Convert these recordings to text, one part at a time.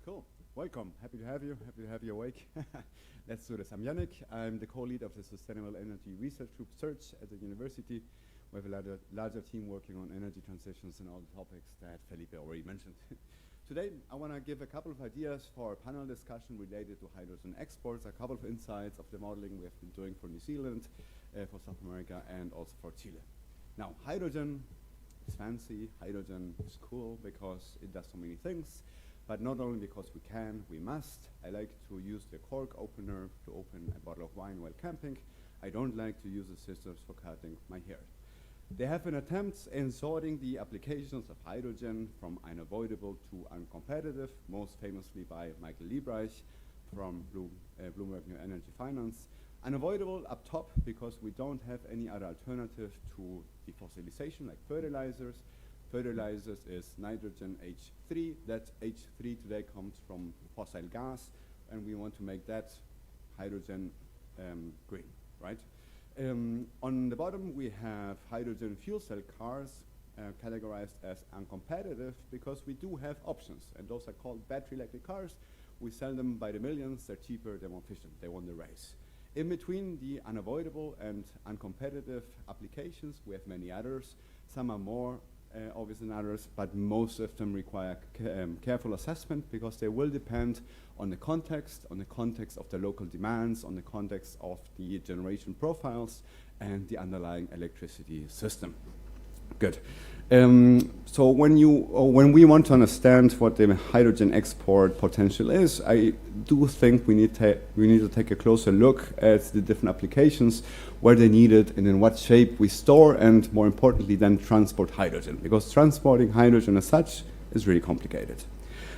Cool. Welcome. Happy to have you. Happy to have you awake. Let's do this. I'm Yannick. I'm the co-lead of the Sustainable Energy Research Group Search at the university. We have a larger team working on energy transitions and all the topics that Felipe already mentioned. Today, I want to give a couple of ideas for a panel discussion related to hydrogen exports, a couple of insights of the modeling we have been doing for New Zealand, for South America, and also for Chile. Now, hydrogen is fancy. Hydrogen is cool because it does so many things. But not only because we can, we must. I like to use the cork opener to open a bottle of wine while camping. I don't like to use the scissors for cutting my hair. There have been attempts in sorting the applications of hydrogen from unavoidable to uncompetitive, most famously by Michael Liebreich from Bloomberg New Energy Finance. Unavoidable up top because we don't have any other alternative to defossilization like fertilizers. Fertilizers is nitrogen H3. That H3 today comes from fossil gas, and we want to make that hydrogen green, right? On the bottom, we have hydrogen fuel cell cars categorized as uncompetitive because we do have options, and those are called battery electric cars. We sell them by the millions. They're cheaper, they're more efficient, they won the race. In between the unavoidable and uncompetitive applications, we have many others. Some are more obvious than others, but most of them require careful assessment because they will depend on the context of the local demands, on the context of the generation profiles, and the underlying electricity system. Good. So when we want to understand what the hydrogen export potential is, I do think we need to take a closer look at the different applications, where they need it, and in what shape we store, and more importantly, then transport hydrogen, because transporting hydrogen as such is really complicated.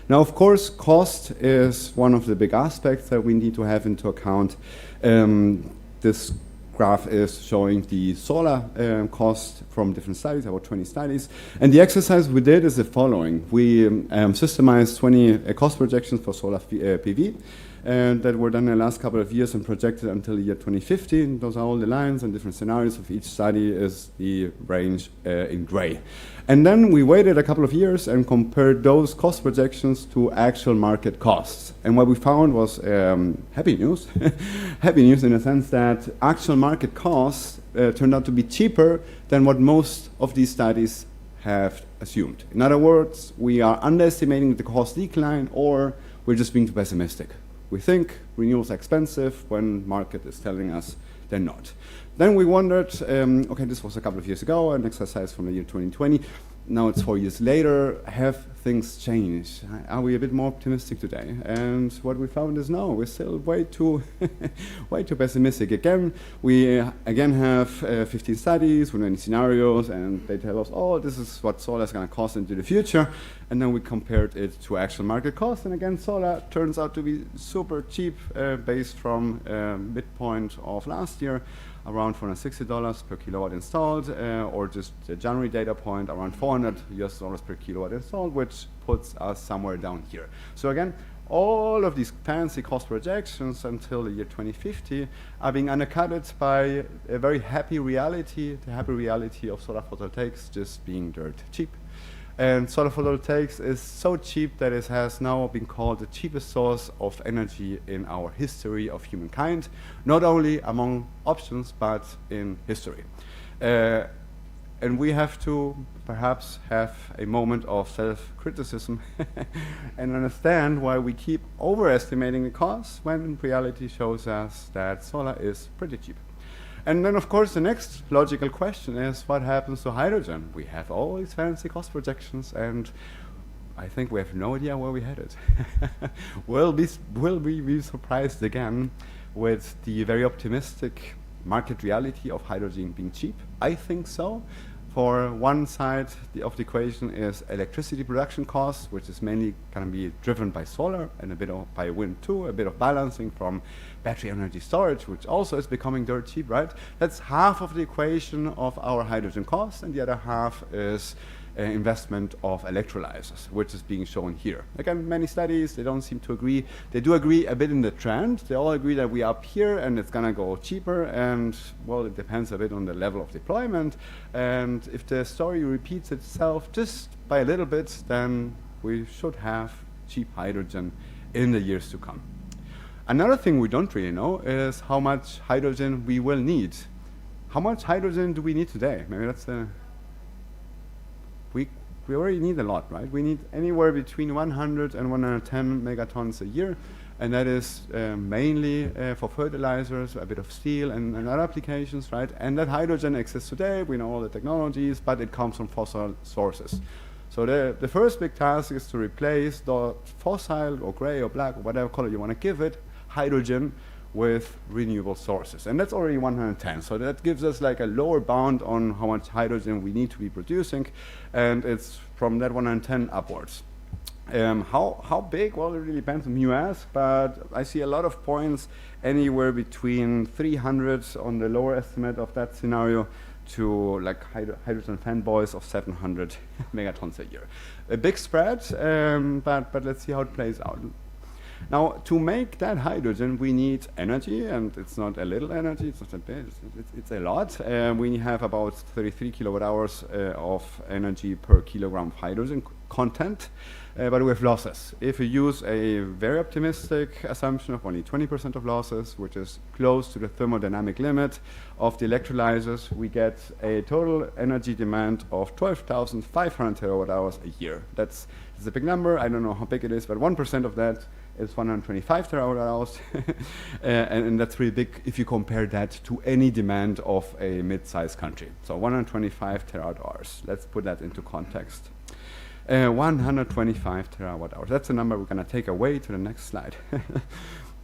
Now, of course, cost is one of the big aspects that we need to have into account. This graph is showing the solar cost from different studies, about 20 studies. And the exercise we did is the following. We systemized 20 cost projections for solar PV, and that were done in the last couple of years and projected until the year 2050. And those are all the lines and different scenarios of each study is the range in gray. And then we waited a couple of years and compared those cost projections to actual market costs. And what we found was happy news. Happy news in the sense that actual market costs turned out to be cheaper than what most of these studies have assumed. In other words, we are underestimating the cost decline, or we're just being too pessimistic. We think renewables are expensive when market is telling us they're not. Then we wondered, okay, this was a couple of years ago, an exercise from the year 2020. Now it's 4 years later. Have things changed? Are we a bit more optimistic today? And what we found is no, we're still way too pessimistic. Again, we have 15 studies with many scenarios, and they tell us, oh, this is what solar is going to cost into the future. And then we compared it to actual market cost, and again, solar turns out to be super cheap based from midpoint of last year, around $460 per kilowatt installed, or just the January data point, around $400 per kilowatt installed, which puts us somewhere down here. So again, all of these fancy cost projections until the year 2050 are being undercut by a very happy reality, the happy reality of solar photovoltaics just being dirt cheap. And solar photovoltaics is so cheap that it has now been called the cheapest source of energy in our history of humankind, not only among options, but in history. And we have to perhaps have a moment of self-criticism and understand why we keep overestimating the costs when reality shows us that solar is pretty cheap. And then, of course, the next logical question is, what happens to hydrogen? We have all these fancy cost projections, and I think we have no idea where we're headed. Will we be surprised again with the very optimistic market reality of hydrogen being cheap? I think so. For one side of the equation is electricity production costs, which is mainly going to be driven by solar and a bit by wind too, a bit of balancing from battery energy storage, which also is becoming dirt cheap, right? That's half of the equation of our hydrogen costs, and the other half is investment of electrolyzers, which is being shown here. Again, many studies, they don't seem to agree. They do agree a bit in the trend. They all agree that we are up here and it's going to go cheaper, and, well, it depends a bit on the level of deployment. And if the story repeats itself just by a little bit, then we should have cheap hydrogen in the years to come. Another thing we don't really know is how much hydrogen we will need. How much hydrogen do we need today? Maybe that's the... We already need a lot, right? We need anywhere between 100 and 110 megatons a year, and that is mainly for fertilizers, a bit of steel and other applications, right? And that hydrogen exists today, we know all the technologies, but it comes from fossil sources. So the first big task is to replace the fossil or gray or black or whatever color you want to give it, hydrogen, with renewable sources. And that's already 110. So that gives us like a lower bound on how much hydrogen we need to be producing. And it's from that 110 upwards. How big? Well, it really depends on who you ask, but I see a lot of points anywhere between 300 on the lower estimate of that scenario to like hydrogen fanboys of 700 megatons a year. A big spread, but let's see how it plays out. Now, to make that hydrogen, we need energy, and it's not a little energy, it's not a bit, it's a lot. We have about 33 kilowatt hours of energy per kilogram of hydrogen content, but we have losses. If we use a very optimistic assumption of only 20% of losses, which is close to the thermodynamic limit of the electrolyzers, we get a total energy demand of 12,500 terawatt hours a year. That's a big number, I don't know how big it is, but 1% of that is 125 terawatt hours, and that's really big if you compare that to any demand of a mid-sized country. So 125 terawatt hours. Let's put that into context. 125 terawatt hours. That's the number we're going to take away to the next slide.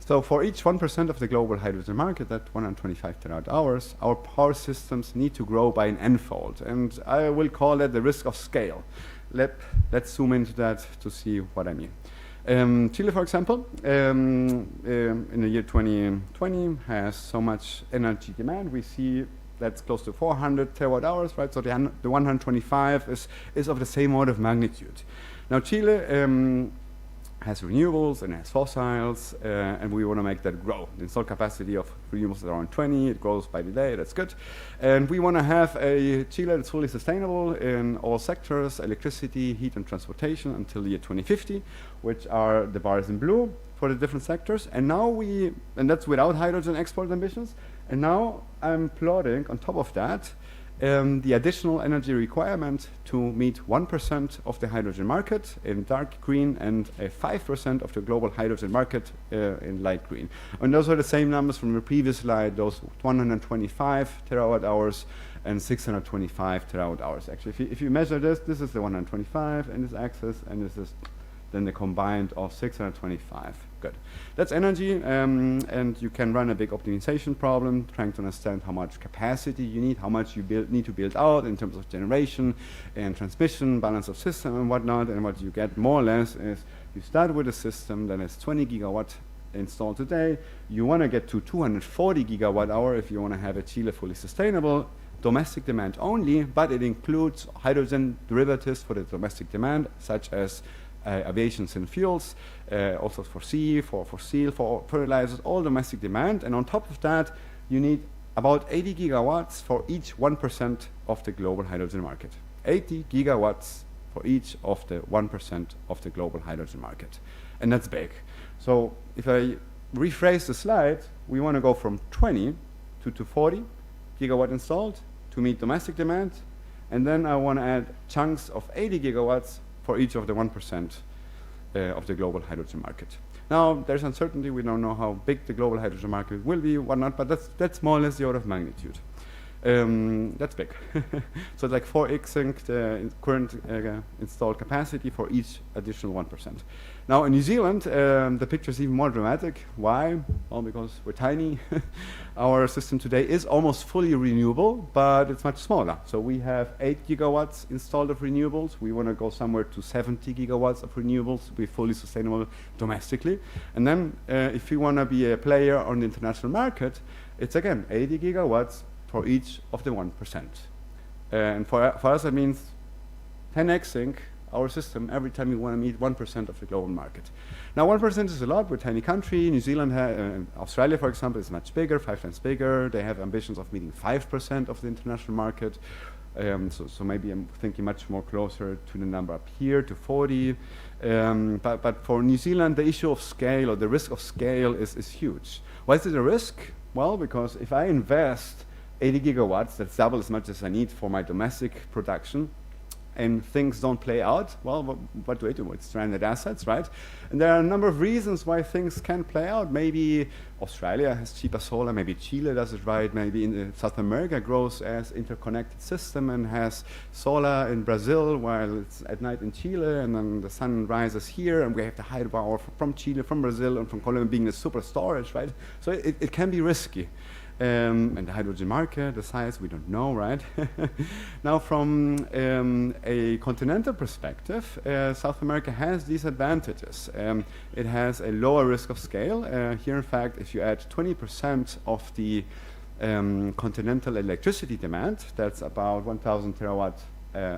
So for each 1% of the global hydrogen market, that 125 terawatt hours, our power systems need to grow by an n-fold, and I will call that the risk of scale. Let's zoom into that to see what I mean. Chile, for example, in the year 2020 has so much energy demand. We see that's close to 400 terawatt hours, right? So the 125 is of the same order of magnitude. Now Chile has renewables and has fossils, and we want to make that grow. The installed capacity of renewables is around 20. It grows by the day. That's good. And we want to have a Chile that's fully sustainable in all sectors: electricity, heat, and transportation until the year 2050, which are the bars in blue for the different sectors. And now and that's without hydrogen export ambitions. And now I'm plotting on top of that the additional energy requirement to meet 1% of the hydrogen market in dark green and 5% of the global hydrogen market in light green. And those are the same numbers from the previous slide, those 125 terawatt hours and 625 terawatt hours. Actually, if you measure this is the 125 in this axis, and this is then the combined of 625. Good. That's energy, and you can run a big optimization problem, trying to understand how much capacity you need, how much you need to build out in terms of generation and transmission, balance of system and whatnot. And what you get more or less is you start with a system that has 20 gigawatt installed today. You want to get to 240 gigawatt hour if you want to have a Chile fully sustainable, domestic demand only, but it includes hydrogen derivatives for the domestic demand, such as aviation and fuels, also for sea, for steel, for fertilizers, all domestic demand. And on top of that, you need about 80 gigawatts for each 1% of the global hydrogen market. 80 gigawatts for each of the 1% of the global hydrogen market. And that's big. So if I rephrase the slide, we want to go from 20 to 40 gigawatt installed to meet domestic demand. And then I want to add chunks of 80 gigawatts for each of the 1% of the global hydrogen market. Now, there's uncertainty. We don't know how big the global hydrogen market will be, whatnot, but that's more or less the order of magnitude. That's big. So it's like 4x the current installed capacity for each additional 1%. Now in New Zealand, the picture is even more dramatic. Why? Well, because we're tiny. Our system today is almost fully renewable, but it's much smaller. So we have 8 gigawatts installed of renewables. We want to go somewhere to 70 gigawatts of renewables to be fully sustainable domestically. And then if you want to be a player on the international market, it's again 80 gigawatts for each of the 1%. And for us, that means 10xing our system every time we want to meet 1% of the global market. Now, 1% is a lot. We're a tiny country. New Zealand, Australia, for example, is much bigger, 5 times bigger. They have ambitions of meeting 5% of the international market. So maybe I'm thinking much more closer to the number up here, to 40. But for New Zealand, the issue of scale or the risk of scale is huge. Why is it a risk? Well, because if I invest 80 gigawatts, that's double as much as I need for my domestic production, and things don't play out, well, what do I do? It's stranded assets, right? And there are a number of reasons why things can play out. Maybe Australia has cheaper solar, maybe Chile does it right, maybe in South America grows as interconnected system and has solar in Brazil while it's at night in Chile, and then the sun rises here, and we have the hydropower from Chile, from Brazil, and from Colombia being the super storage, right? So it can be risky. And the hydrogen market, the size, we don't know, right? Now, from a continental perspective, South America has these advantages. It has a lower risk of scale. Here, in fact, if you add 20% of the continental electricity demand, that's about 1,000 terawatt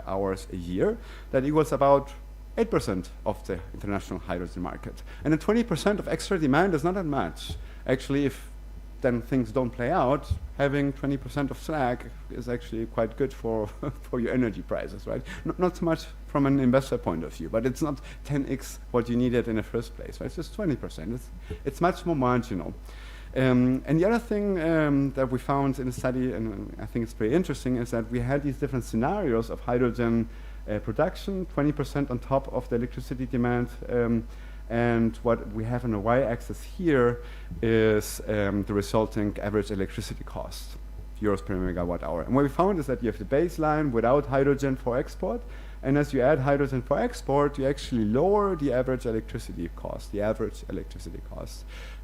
hours a year, that equals about 8% of the international hydrogen market. And the 20% of extra demand is not that much. Actually, if then things don't play out, having 20% of slack is actually quite good for, for your energy prices, right? Not so much from an investor point of view, but it's not 10x what you needed in the first place, right? It's just 20%. It's much more marginal. And the other thing that we found in the study, and I think it's pretty interesting, is that we had these different scenarios of hydrogen production, 20% on top of the electricity demand, and what we have on the y-axis here is the resulting average electricity cost, euros per megawatt hour. And what we found is that you have the baseline without hydrogen for export, and as you add hydrogen for export, you actually lower the average electricity cost, You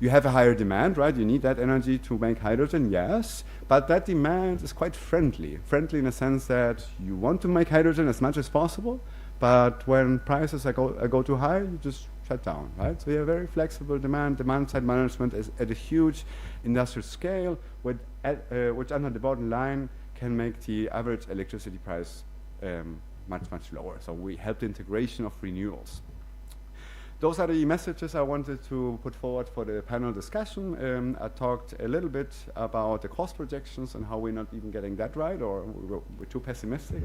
have a higher demand, right? You need that energy to make hydrogen, yes, but that demand is quite friendly. Friendly in the sense that you want to make hydrogen as much as possible, but when prices go too high, you just shut down, right? So you have very flexible demand-side management is at a huge industrial scale, which under the bottom line can make the average electricity price much, much lower. So we help the integration of renewals. Those are the messages I wanted to put forward for the panel discussion. I talked a little bit about the cost projections and how we're not even getting that right, or we're too pessimistic.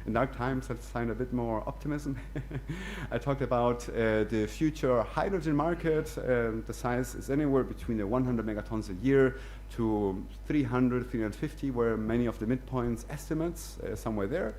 In dark times, let's find a bit more optimism. I talked about the future hydrogen market. The size is anywhere between 100 megatons a year to 300, 350, where many of the midpoints estimates, somewhere there.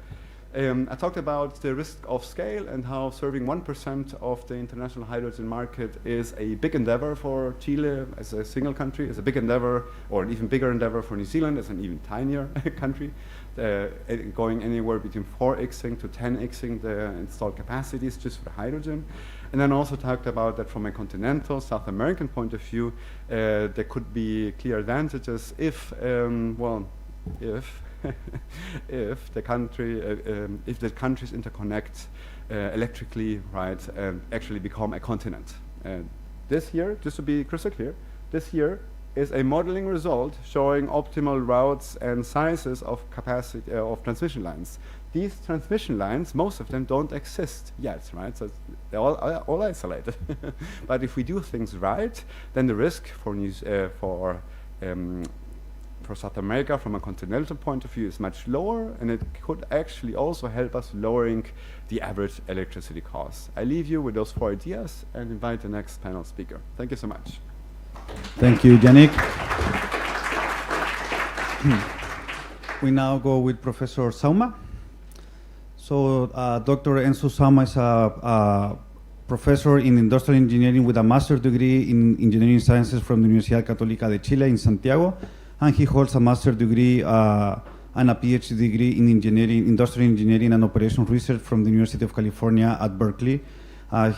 I talked about the risk of scale and how serving 1% of the international hydrogen market is a big endeavor for Chile as a single country, is a big endeavor, or an even bigger endeavor for New Zealand as an even tinier country. Going anywhere between 4xing to 10xing the installed capacities just for hydrogen. And then also talked about that from a continental South American point of view, there could be clear advantages if the countries interconnect electrically, right, actually become a continent. This here, just to be crystal clear, this here is a modeling result showing optimal routes and sizes of capacity of transmission lines. These transmission lines, most of them don't exist yet, right? So they're all isolated. But if we do things right, then the risk for South America from a continental point of view is much lower, and it could actually also help us lowering the average electricity costs. I leave you with those 4 ideas and invite the next panel speaker. Thank you so much. Thank you, Yannick. We now go with Professor Sauma. So Dr. Enzo Sauma is a professor in industrial engineering with a master's degree in engineering sciences from the Universidad Católica de Chile in Santiago, and he holds a master's degree and a PhD degree in industrial engineering and operations research from the University of California at Berkeley.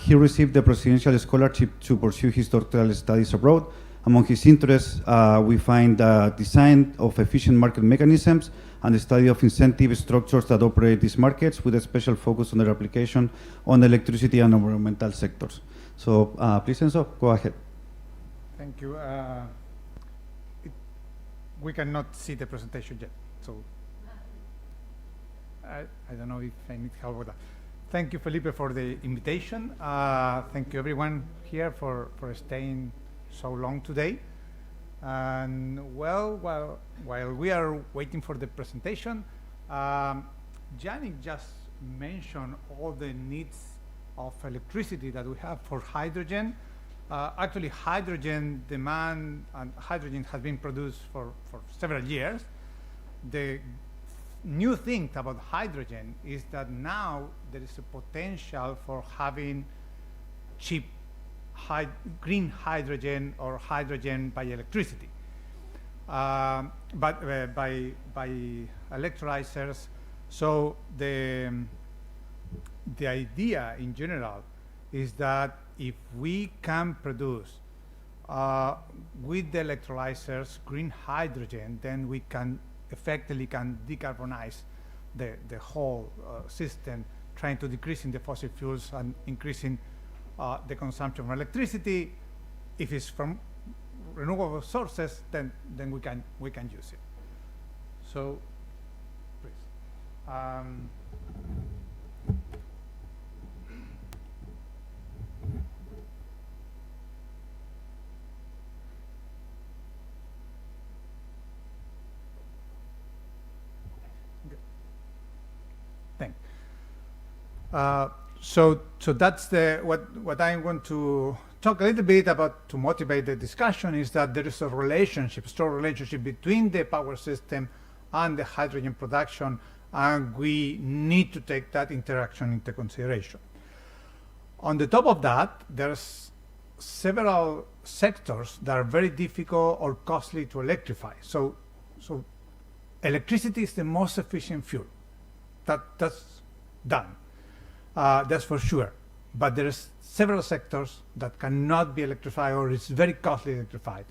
He received the Presidential Scholarship to pursue his doctoral studies abroad. Among his interests, we find the design of efficient market mechanisms and the study of incentive structures that operate these markets, with a special focus on their application on electricity and environmental sectors. So please, Enzo, go ahead. Thank you. We cannot see the presentation yet, so I don't know if I need help with that. Thank you, Felipe, for the invitation. Thank you, everyone here, for staying so long today. And well, while we are waiting for the presentation, Yannick just mentioned all the needs of electricity that we have for hydrogen. Actually, hydrogen demand and hydrogen has been produced for several years. The new thing about hydrogen is that now there is a potential for having cheap green hydrogen or hydrogen by electricity, but by electrolyzers. So the idea in general is that if we can produce with the electrolyzers green hydrogen, then we can effectively decarbonize the whole system, trying to decreasing the fossil fuels and increasing the consumption of electricity. If it's from renewable sources, then we can use it. So, please. Thanks. So that's what I want to talk a little bit about to motivate the discussion, is that there is a relationship, strong relationship between the power system and the hydrogen production, and we need to take that interaction into consideration. On the top of that, there's several sectors that are very difficult or costly to electrify. So electricity is the most efficient fuel. That's done. That's for sure. But there's several sectors that cannot be electrified, or it's very costly electrified.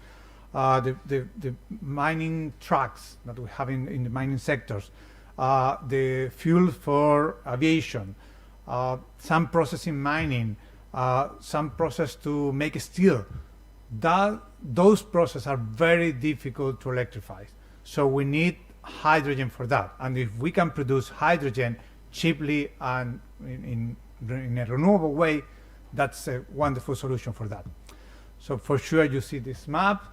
The mining trucks that we have in the mining sectors, the fuel for aviation, some processing mining, some process to make steel. Those processes are very difficult to electrify. So we need hydrogen for that. And if we can produce hydrogen cheaply and in a renewable way, that's a wonderful solution for that. So for sure, you see this map.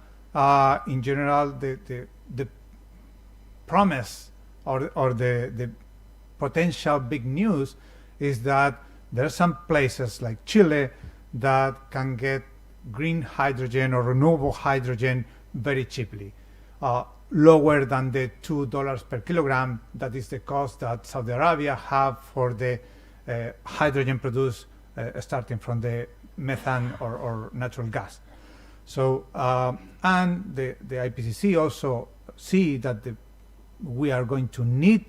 In general, the promise or the potential big news is that there are some places like Chile that can get green hydrogen or renewable hydrogen very cheaply, lower than the $2 per kilogram. That is the cost that Saudi Arabia have for the hydrogen produced starting from the methane or natural gas. So and the IPCC also see that we are going to need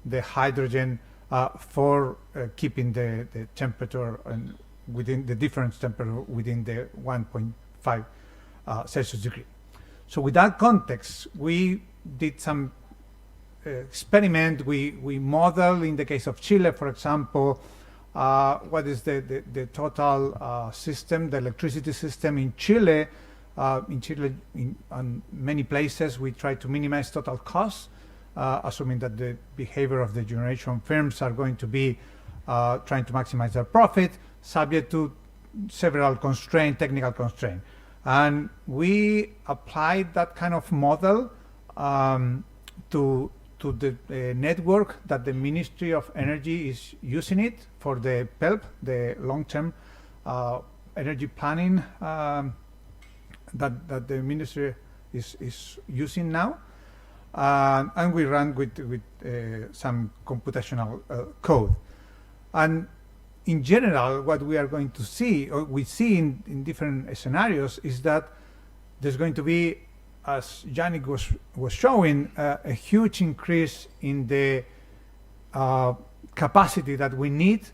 the hydrogen for keeping the temperature and within the difference temperature within the 1.5 Celsius degree. So with that context, we did some experiment. We model, in the case of Chile, for example, what is the total system, the electricity system in Chile. On many places, we try to minimize total costs, assuming that the behavior of the generation firms are going to be trying to maximize their profit, subject to several technical constraints. And we applied that kind of model to the network that the Ministry of Energy is using it for the PELP, the long-term energy planning that the ministry is using now. And we ran with some computational code. And in general, what we are going to see, or we see in different scenarios, is that there's going to be, as Yannick was showing, a huge increase in the capacity that we need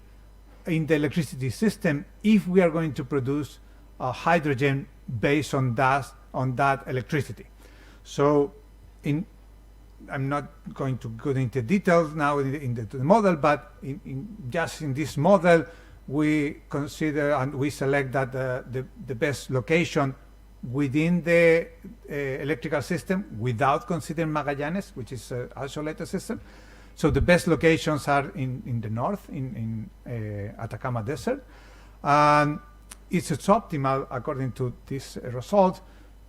in the electricity system if we are going to produce hydrogen based on that electricity. So I'm not going to go into details now into the model, but just in this model, we consider and we select that the best location within the electrical system without considering Magallanes, which is an isolated system. So the best locations are in the north, in Atacama Desert. And it's optimal, according to this result,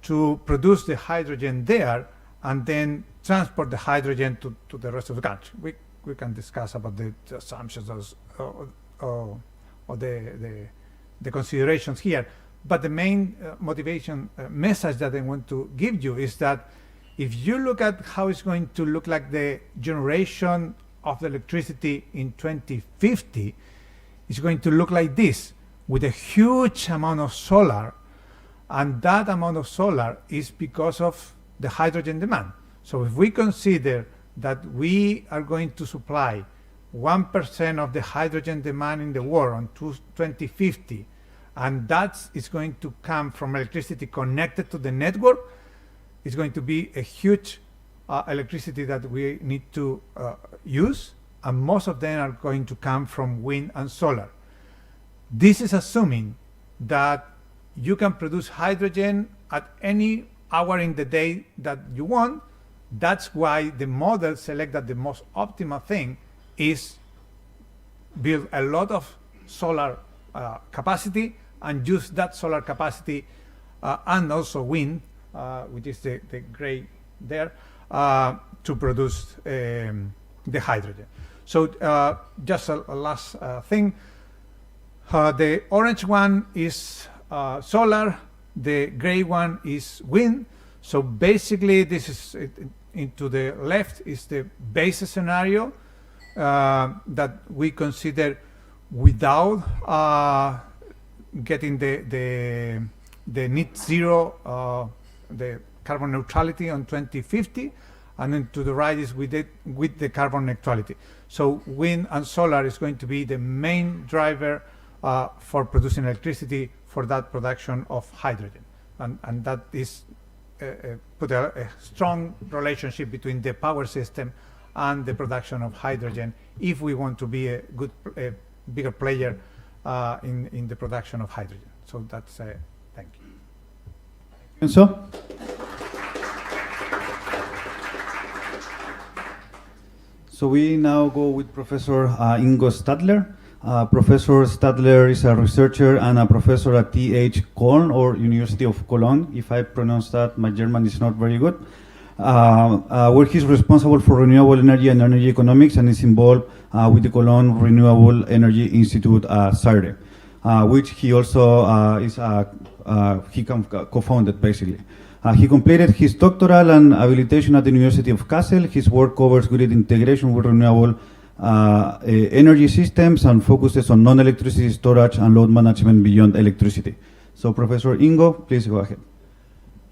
to produce the hydrogen there and then transport the hydrogen to the rest of the country. We can discuss about the assumptions or the considerations here. But the main motivation message that I want to give you is that if you look at how it's going to look like the generation of the electricity in 2050, it's going to look like this, with a huge amount of solar, and that amount of solar is because of the hydrogen demand. So if we consider that we are going to supply 1% of the hydrogen demand in the world on 2050, and that is going to come from electricity connected to the network, it's going to be a huge electricity that we need to use, and most of them are going to come from wind and solar. This is assuming that you can produce hydrogen at any hour in the day that you want. That's why the models select that the most optimal thing is build a lot of solar capacity and use that solar capacity and also wind, which is the gray there, to produce the hydrogen. So just a last thing. The orange one is solar, the gray one is wind. So basically this is into the left is the base scenario that we consider without getting the net zero, the carbon neutrality on 2050, and then to the right is with the carbon neutrality. So wind and solar is going to be the main driver for producing electricity for that production of hydrogen, and that is put a strong relationship between the power system and the production of hydrogen if we want to be a bigger player in the production of hydrogen. So that's thank you. And so we now go with Professor Ingo Stadler. Professor Stadler is a researcher and a professor at TH Köln, or University of Cologne. If I pronounce that, my German is not very good. Where he's responsible for renewable energy and energy economics, and is involved with the Cologne Renewable Energy Institute, CERDE, which he also he co-founded basically. He completed his doctoral and habilitation at the University of Kassel. His work covers grid integration with renewable energy systems and focuses on non-electricity storage and load management beyond electricity. So Professor Ingo, please go ahead.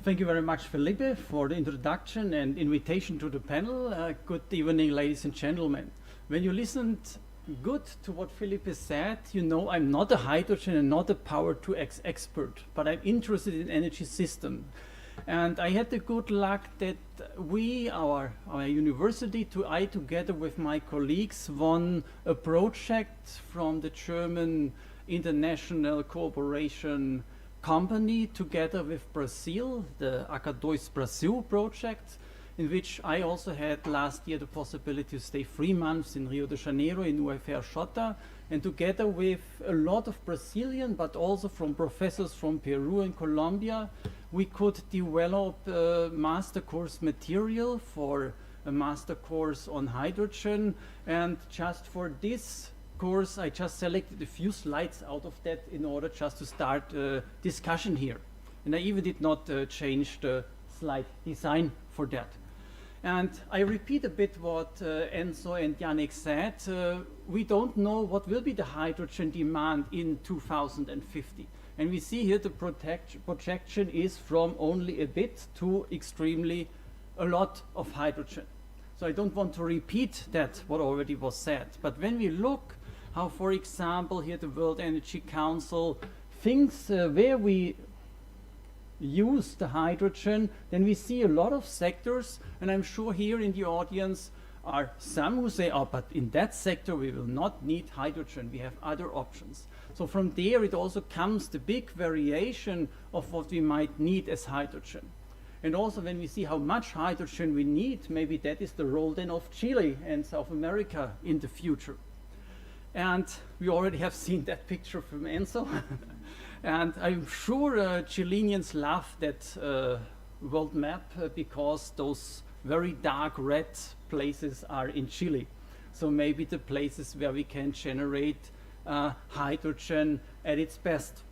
Thank you very much, Felipe, for the introduction and invitation to the panel. Good evening, ladies and gentlemen. When you listened good to what Felipe said, you know I'm not a hydrogen and not a power-to-X expert, but I'm interested in energy system. And I had the good luck that our university, I together with my colleagues, won a project from the German international cooperation company together with Brazil, the AK2 Brazil project, in which I also had last year the possibility to stay 3 months in Rio de Janeiro in UFRJ, and together with a lot of Brazilian, but also from professors from Peru and Colombia, we could develop master course material for a master course on hydrogen. And just for this course, I just selected a few slides out of that in order just to start a discussion here. And I even did not change the slide design for that. And I repeat a bit what Enzo and Yannick said. We don't know what will be the hydrogen demand in 2050. And we see here the projection is from only a bit to extremely a lot of hydrogen. So I don't want to repeat that, what already was said. But when we look how, for example, here the World Energy Council thinks where we use the hydrogen, then we see a lot of sectors, and I'm sure here in the audience are some who say, oh, but in that sector we will not need hydrogen, we have other options. So from there it also comes the big variation of what we might need as hydrogen. And also when we see how much hydrogen we need, maybe that is the role then of Chile and South America in the future. And we already have seen that picture from Enzo. And I'm sure Chileans love that world map because those very dark red places are in Chile. So maybe the places where we can generate hydrogen at its best.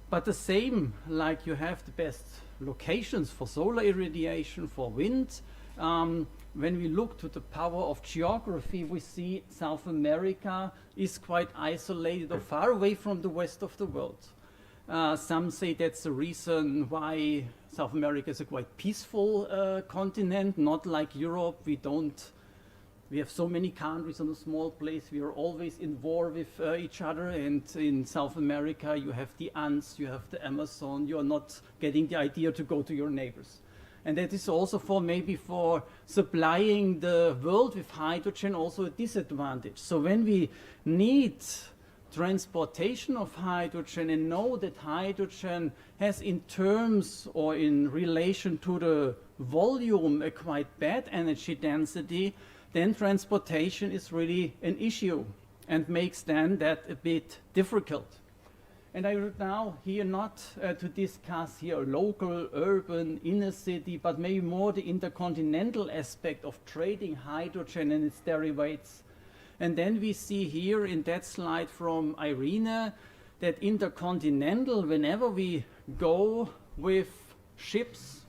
But the same, like you have the best locations for solar irradiation, for wind, when we look to the power of geography, we see South America is quite isolated or far away from the rest of the world. Some say that's the reason why South America is a quite peaceful continent, not like Europe. We have so many countries on a small place. We are always in war with each other. And in South America, you have the Andes, you have the Amazon. You are not getting the idea to go to your neighbors. And that is also maybe for supplying the world with hydrogen also a disadvantage. So when we need transportation of hydrogen and know that hydrogen has in terms or in relation to the volume a quite bad energy density, then transportation is really an issue and makes then that a bit difficult. And I would now here not to discuss here local, urban, inner city, but maybe more the intercontinental aspect of trading hydrogen and its derivatives. And then we see here in that slide from Irene that intercontinental, whenever we go with ships,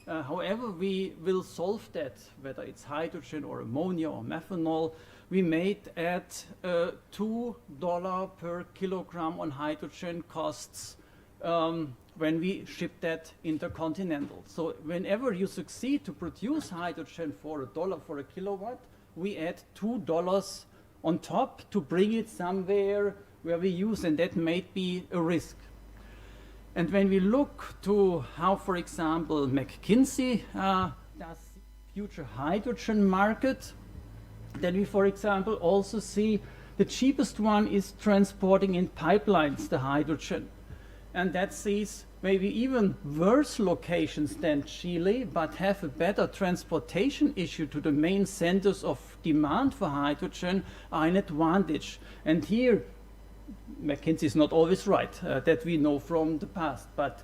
however we will solve that, whether it's hydrogen or ammonia or methanol, we made at $2 per kilogram on hydrogen costs when we ship that intercontinental. So whenever you succeed to produce hydrogen for $1 for a kilowatt, we add $2 on top to bring it somewhere where we use, and that may be a risk. And when we look to how, for example, McKinsey does future hydrogen market, then we, for example, also see the cheapest one is transporting in pipelines the hydrogen. And that sees maybe even worse locations than Chile, but have a better transportation issue to the main centers of demand for hydrogen are an advantage. And here, McKinsey is not always right, that we know from the past, but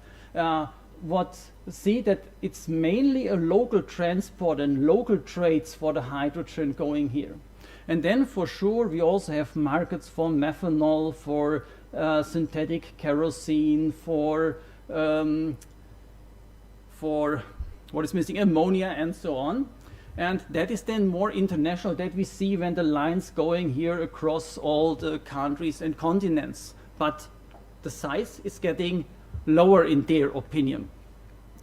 see that it's mainly a local transport and local trades for the hydrogen going here. And then for sure we also have markets for methanol, for synthetic kerosene, for what is missing, ammonia and so on. And that is then more international that we see when the lines going here across all the countries and continents. But the size is getting lower in their opinion.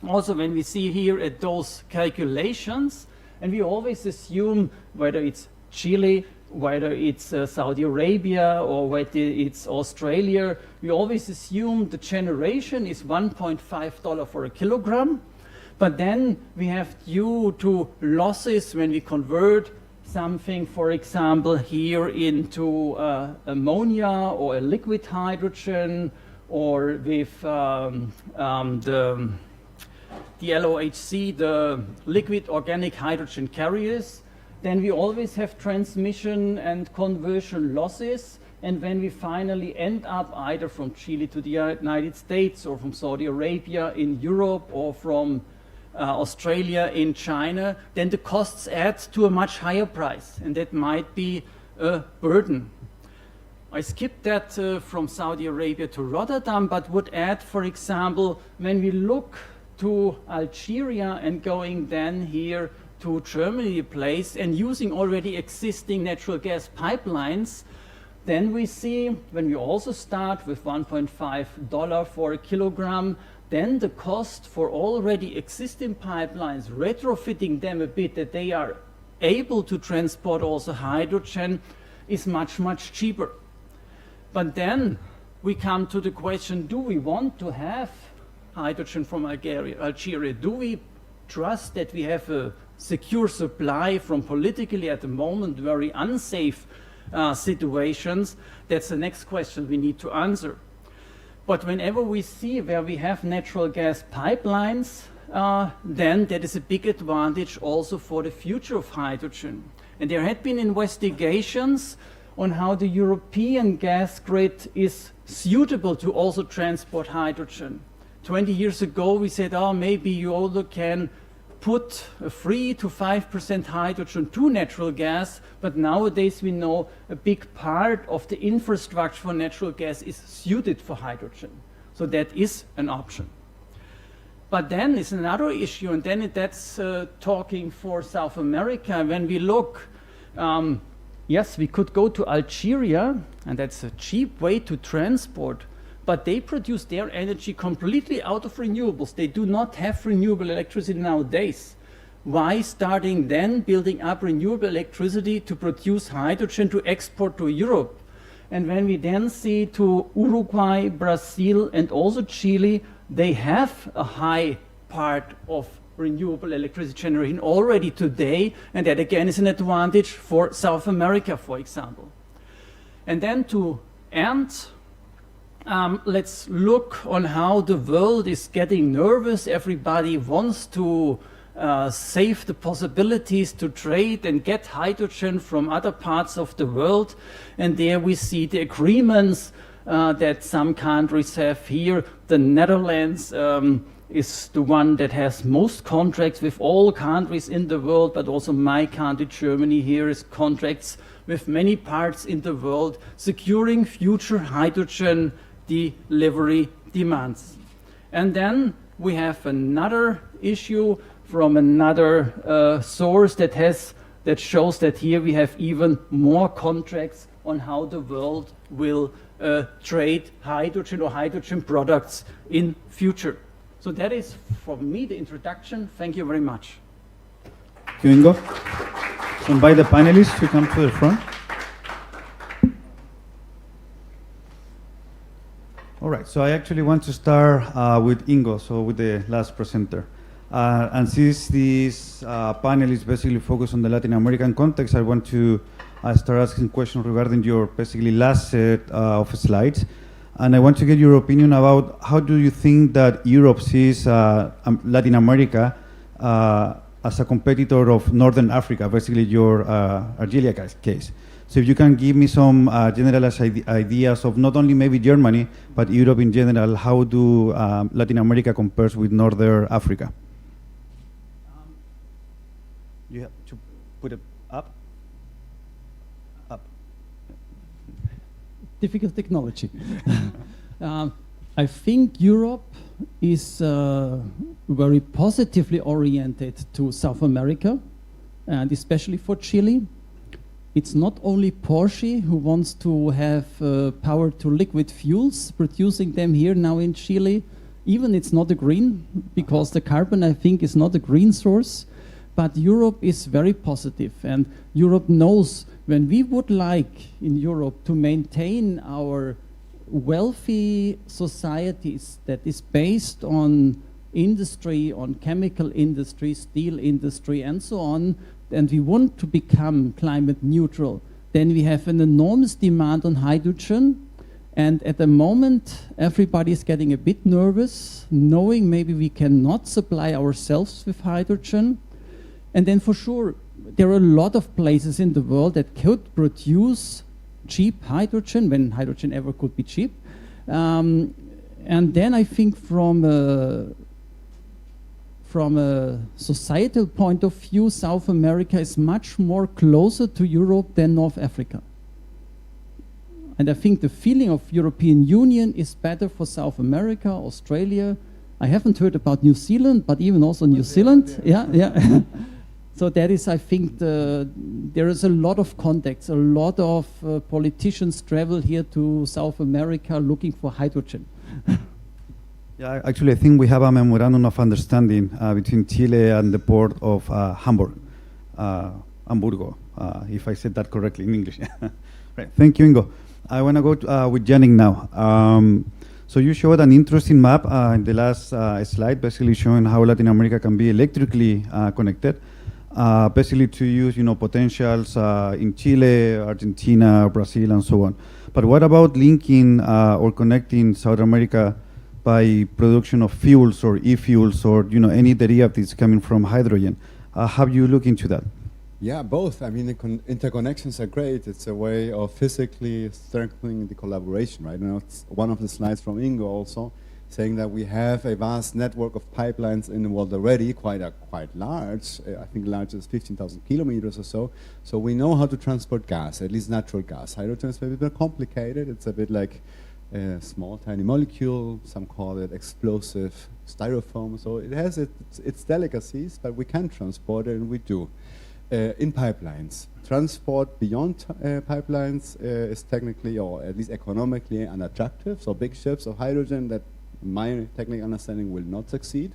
Also when we see here at those calculations, and we always assume whether it's Chile, whether it's Saudi Arabia, or whether it's Australia, we always assume the generation is $1.5 for a kilogram. But then we have, due to losses when we convert something, for example, here into ammonia or a liquid hydrogen, or with the LOHC, the liquid organic hydrogen carriers, then we always have transmission and conversion losses. And when we finally end up either from Chile to the United States, or from Saudi Arabia in Europe, or from Australia in China, then the costs add to a much higher price, and that might be a burden. I skipped that from Saudi Arabia to Rotterdam, but would add, for example, when we look to Algeria and going then here to Germany place and using already existing natural gas pipelines, then we see when we also start with $1.5 for a kilogram, then the cost for already existing pipelines, retrofitting them a bit that they are able to transport also hydrogen, is much, much cheaper. But then we come to the question, do we want to have hydrogen from Algeria? Do we trust that we have a secure supply from politically at the moment very unsafe situations? That's the next question we need to answer. But whenever we see where we have natural gas pipelines, then that is a big advantage also for the future of hydrogen. And there had been investigations on how the European gas grid is suitable to also transport hydrogen. 20 years ago, we said, oh, maybe you also can put a 3 to 5% hydrogen to natural gas, but nowadays we know a big part of the infrastructure for natural gas is suited for hydrogen. So that is an option. But then is another issue, and then that's talking for South America. When we look, yes, we could go to Algeria, and that's a cheap way to transport, but they produce their energy completely out of renewables. They do not have renewable electricity nowadays. Why starting then building up renewable electricity to produce hydrogen to export to Europe? And when we then see to Uruguay, Brazil, and also Chile, they have a high part of renewable electricity generation already today, and that again is an advantage for South America, for example. And then to end, let's look on how the world is getting nervous. Everybody wants to save the possibilities to trade and get hydrogen from other parts of the world. And there we see the agreements that some countries have here. The Netherlands is the one that has most contracts with all countries in the world, but also my country, Germany, here is contracts with many parts in the world, securing future hydrogen delivery demands. And then we have another issue from another source that shows that here we have even more contracts on how the world will trade hydrogen or hydrogen products in future. So that is, for me, the introduction. Thank you very much. Thank you, Ingo. So invite the panelists to come to the front. All right, so I actually want to start with Ingo, so with the last presenter. And since this panel is basically focused on the Latin American context, I want to start asking questions regarding your basically last set of slides. And I want to get your opinion about how do you think that Europe sees Latin America as a competitor of Northern Africa, basically your Algeria case. So if you can give me some generalized ideas of not only maybe Germany, but Europe in general, how do Latin America compares with Northern Africa? You have to put it up. Up. Difficult technology. I think Europe is very positively oriented to South America, and especially for Chile. It's not only Porsche who wants to have power to liquid fuels, producing them here now in Chile. Even it's not a green, because the carbon, I think, is not a green source. But Europe is very positive, and Europe knows when we would like in Europe to maintain our wealthy societies that is based on industry, on chemical industry, steel industry, and so on, and we want to become climate neutral, then we have an enormous demand on hydrogen. And at the moment, everybody is getting a bit nervous, knowing maybe we cannot supply ourselves with hydrogen. And then for sure, there are a lot of places in the world that could produce cheap hydrogen, when hydrogen ever could be cheap. And then I think from a societal point of view, South America is much more closer to Europe than North Africa. And I think the feeling of European Union is better for South America, Australia. I haven't heard about New Zealand, but even also New Zealand. Yeah. So that is, I think, there is a lot of contacts, a lot of politicians travel here to South America looking for hydrogen. Yeah, actually, I think we have a memorandum of understanding between Chile and the port of Hamburgo, if I said that correctly in English. Right. Thank you, Ingo. I want to go with Yannick now. So you showed an interesting map in the last slide, basically showing how Latin America can be electrically connected, basically to use, potentials in Chile, Argentina, Brazil, and so on. But what about linking or connecting South America by production of fuels or e-fuels or any derivatives coming from hydrogen? Have you looked into that? Yeah, both. I mean, the interconnections are great. It's a way of physically strengthening the collaboration, right? It's one of the slides from Ingo also. saying that we have a vast network of pipelines in the world already, quite large. I think large is 15,000 kilometers or so. So we know how to transport gas, at least natural gas. Hydrogen is maybe a bit complicated. It's a bit like a small, tiny molecule. Some call it explosive styrofoam. So it has its delicacies, but we can transport it, and we do. In pipelines. Transport beyond pipelines is technically, or at least economically, unattractive. So big ships of hydrogen that, in my technical understanding, will not succeed.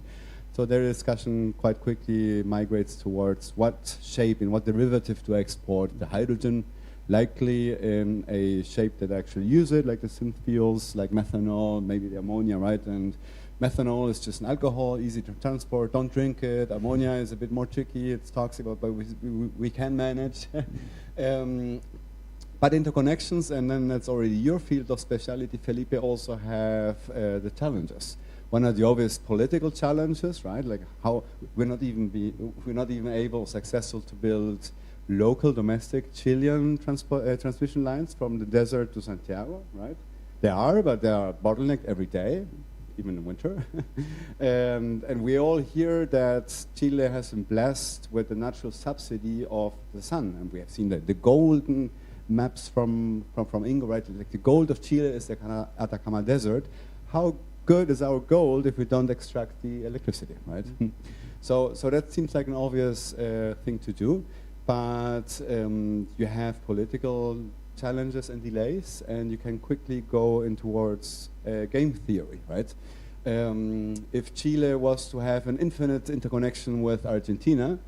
So their discussion quite quickly migrates towards what shape and what derivative to export the hydrogen, likely in a shape that actually use it, like the synth fuels, like methanol, maybe the ammonia, right? And methanol is just an alcohol, easy to transport, don't drink it. Ammonia is a bit more tricky, it's toxic, but we can manage. But interconnections, and then that's already your field of specialty, Felipe, also have the challenges. One of the obvious political challenges, right? Like how we're not even able, successful to build local, domestic Chilean transmission lines from the desert to Santiago, right? They are, but they are bottlenecked every day, even in winter. And we all hear that Chile has been blessed with the natural subsidy of the sun, and we have seen the golden maps from Ingo, right? Like the gold of Chile is the Atacama Desert. How good is our gold if we don't extract the electricity, right? So that seems like an obvious thing to do, but you have political challenges and delays, and you can quickly go in towards game theory, right? If Chile was to have an infinite interconnection with Argentina,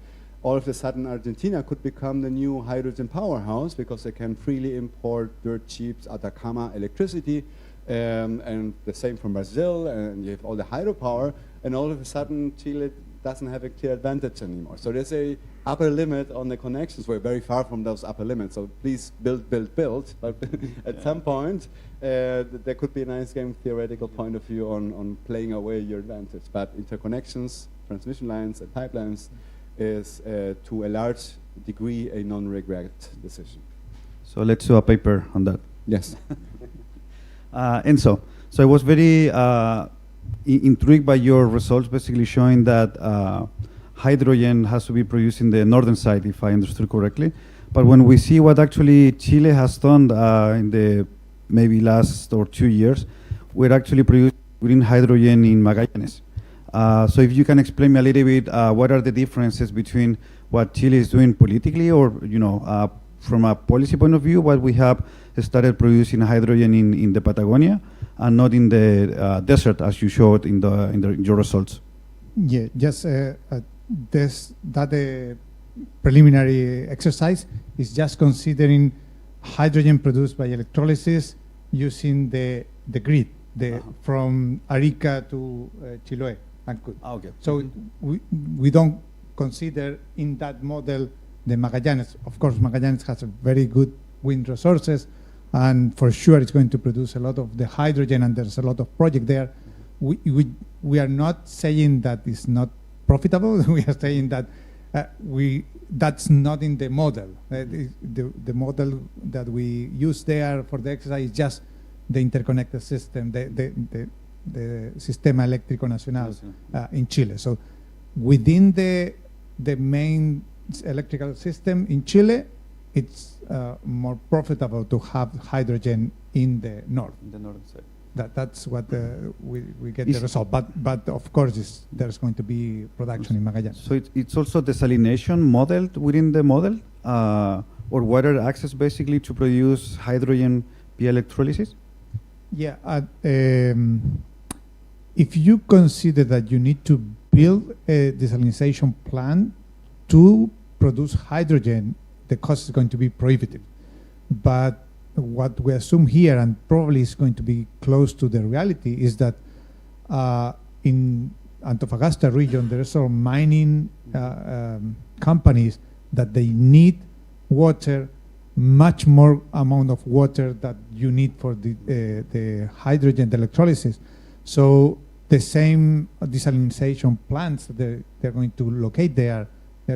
all of a sudden Argentina could become the new hydrogen powerhouse because they can freely import dirt cheap Atacama electricity, and the same from Brazil, and you have all the hydropower, and all of a sudden Chile doesn't have a clear advantage anymore. So there's a upper limit on the connections. We're very far from those upper limits, so please build, but at some point there could be a nice game theoretical point of view on playing away your advantage. But interconnections, transmission lines and pipelines is to a large degree a non-regret decision. So let's do a paper on that. Yes. And so I was very intrigued by your results, basically showing that hydrogen has to be produced in the northern side, if I understood correctly. But when we see what actually Chile has done in the maybe last or 2 years, we're actually producing green hydrogen in Magallanes. So if you can explain me a little bit, what are the differences between what Chile is doing politically, or from a policy point of view, what we have started producing hydrogen in the Patagonia and not in the desert, as you showed in your results. Yeah, just preliminary exercise is just considering hydrogen produced by electrolysis using the grid, from Arica to Chiloé. Okay. So we don't consider in that model the Magallanes. Of course, Magallanes has a very good wind resources, and for sure it's going to produce a lot of the hydrogen, and there's a lot of project there. We are not saying that it's not profitable. We are saying that that's not in the model. The model that we use there for the exercise is just the interconnected system, the Sistema Eléctrico Nacional in Chile. So within the main electrical system in Chile, it's more profitable to have hydrogen in the north. In the northern side. That's what we get the result. But of course, there's going to be production in Magallanes. So it's also desalination modeled within the model, or water access basically to produce hydrogen via electrolysis? Yeah. If you consider that you need to build a desalination plant to produce hydrogen, the cost is going to be prohibitive. But what we assume here, and probably is going to be close to the reality, is that in Antofagasta region, there are some mining companies that they need water, much more amount of water that you need for the hydrogen, the electrolysis. So the same desalination plants that they're going to locate there, you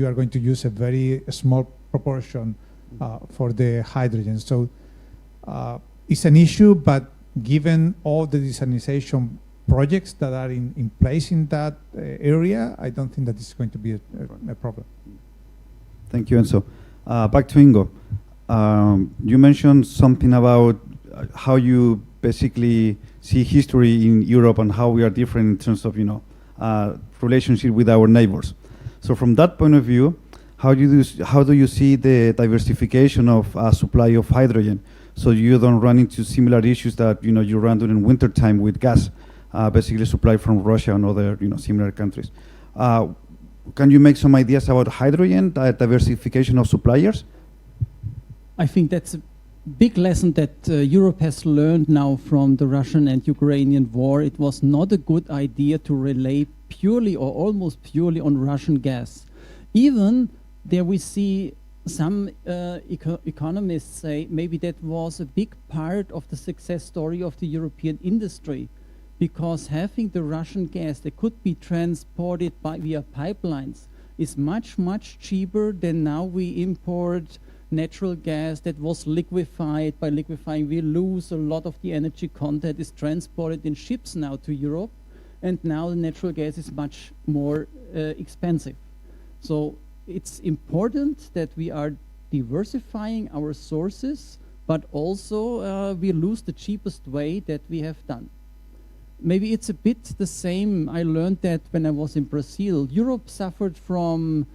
are going to use a very small proportion for the hydrogen. So it's an issue, but given all the desalinization projects that are in place in that area, I don't think that this is going to be a problem. Thank you, Enzo. Back to Ingo. You mentioned something about how you basically see history in Europe and how we are different in terms of, relationship with our neighbors. So from that point of view, how do you see the diversification of supply of hydrogen, so you don't run into similar issues that you run during winter time with gas, basically supplied from Russia and other similar countries? Can you make some ideas about hydrogen diversification of suppliers? I think that's a big lesson that Europe has learned now from the Russian and Ukrainian war. It was not a good idea to rely purely or almost purely on Russian gas. Even there we see some economists say maybe that was a big part of the success story of the European industry, because having the Russian gas that could be transported via pipelines is much, much cheaper than now we import natural gas that was liquefied. By liquefying, we lose a lot of the energy content, is transported in ships now to Europe, and now the natural gas is much more expensive. So it's important that we are diversifying our sources, but also we lose the cheapest way that we have done. Maybe it's a bit the same. I learned that when I was in Brazil. Europe suffered from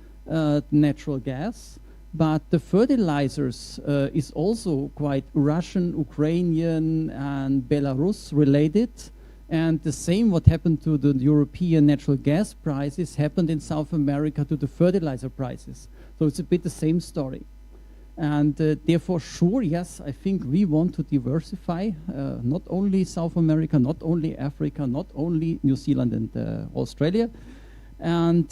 natural gas, but the fertilizers is also quite Russian, Ukrainian, and Belarus related. And the same what happened to the European natural gas prices happened in South America to the fertilizer prices. So it's a bit the same story. And therefore, sure, yes, I think we want to diversify, not only South America, not only Africa, not only New Zealand and Australia. And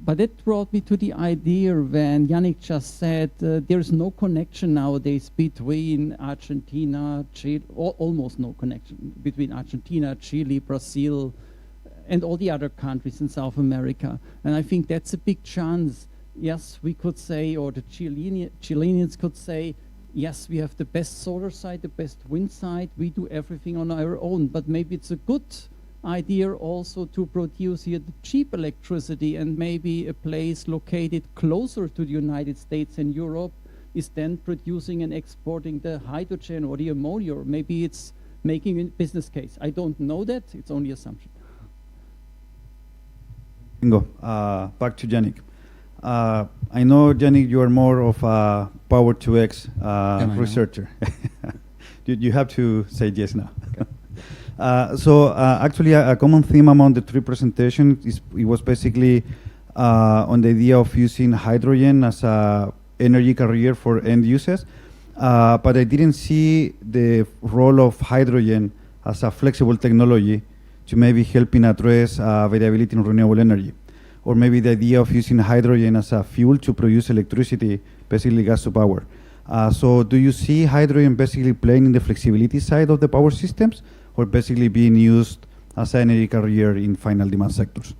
but that brought me to the idea when Yannick just said there is no connection nowadays between Argentina, Chile, almost no connection between Argentina, Chile, Brazil, and all the other countries in South America. And I think that's a big chance. Yes, we could say, or the Chileans could say, yes, we have the best solar side, the best wind side, we do everything on our own, but maybe it's a good idea also to produce here the cheap electricity, and maybe a place located closer to the United States and Europe is then producing and exporting the hydrogen or the ammonia, or maybe it's making a business case. I don't know that, it's only assumption. Bingo. Back to Yannick. I know, Yannick, you are more of a Power-to-X researcher. You have to say yes now. Okay. So actually, a common theme among the three presentations it was basically on the idea of using hydrogen as a energy carrier for end users, but I didn't see the role of hydrogen as a flexible technology to maybe helping address variability in renewable energy, or maybe the idea of using hydrogen as a fuel to produce electricity, basically gas to power. So do you see hydrogen basically playing in the flexibility side of the power systems, or basically being used as an energy carrier in final demand sectors?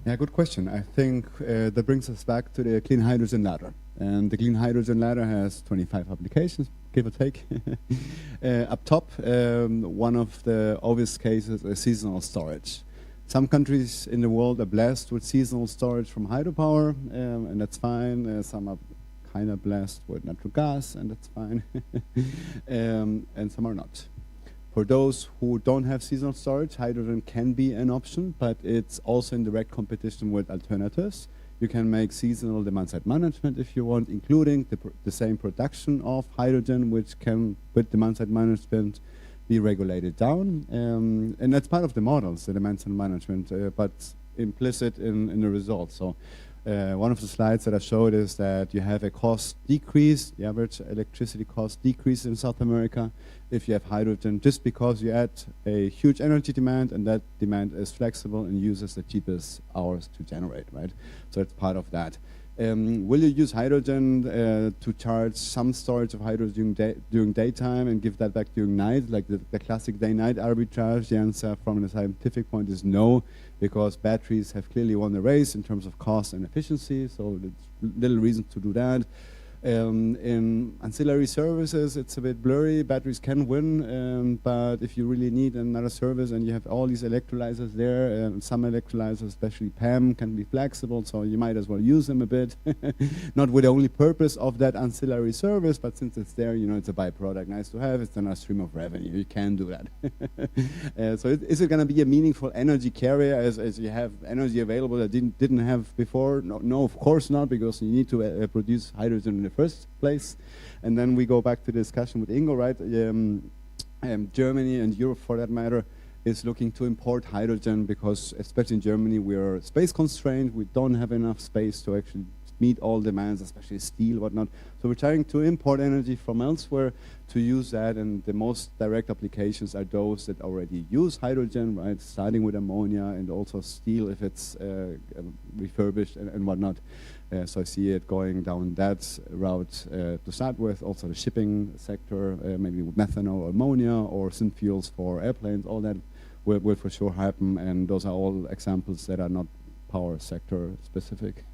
Yeah, good question. I think that brings us back to the clean hydrogen ladder. And the clean hydrogen ladder has 25 applications, give or take. Up top, one of the obvious cases is seasonal storage. Some countries in the world are blessed with seasonal storage from hydropower, and that's fine. Some are kind of blessed with natural gas, and that's fine. And some are not. For those who don't have seasonal storage, hydrogen can be an option, but it's also in direct competition with alternatives. You can make seasonal demand-side management if you want, including the same production of hydrogen, which can, with demand-side management, be regulated down. And that's part of the models, the demand-side management, but implicit in the results. So one of the slides that I showed is that you have a cost decrease, the average electricity cost decrease in South America if you have hydrogen, just because you add a huge energy demand, and that demand is flexible and uses the cheapest hours to generate, right? So it's part of that. Will you use hydrogen to charge some storage of hydrogen during daytime and give that back during night, like the classic day-night arbitrage? The answer from the scientific point is no, because batteries have clearly won the race in terms of cost and efficiency, so there's little reason to do that. In ancillary services, it's a bit blurry. Batteries can win, but if you really need another service and you have all these electrolyzers there, some electrolyzers, especially PEM, can be flexible, so you might as well use them a bit. Not with the only purpose of that ancillary service, but since it's there, you know, it's a byproduct, nice to have. It's another stream of revenue. You can do that. So is it going to be a meaningful energy carrier as you have energy available that didn't have before? No, of course not, because you need to produce hydrogen in the first place. And then we go back to the discussion with Ingo, right? Germany and Europe, for that matter, is looking to import hydrogen because, especially in Germany, we are space constrained. We don't have enough space to actually meet all demands, especially steel, whatnot. So we're trying to import energy from elsewhere to use that, and the most direct applications are those that already use hydrogen, right? Starting with ammonia and also steel if it's refurbished and whatnot. So I see it going down that route to start with. Also the shipping sector, maybe with methanol or ammonia or synth fuels for airplanes, all that will for sure happen, and those are all examples that are not power sector specific.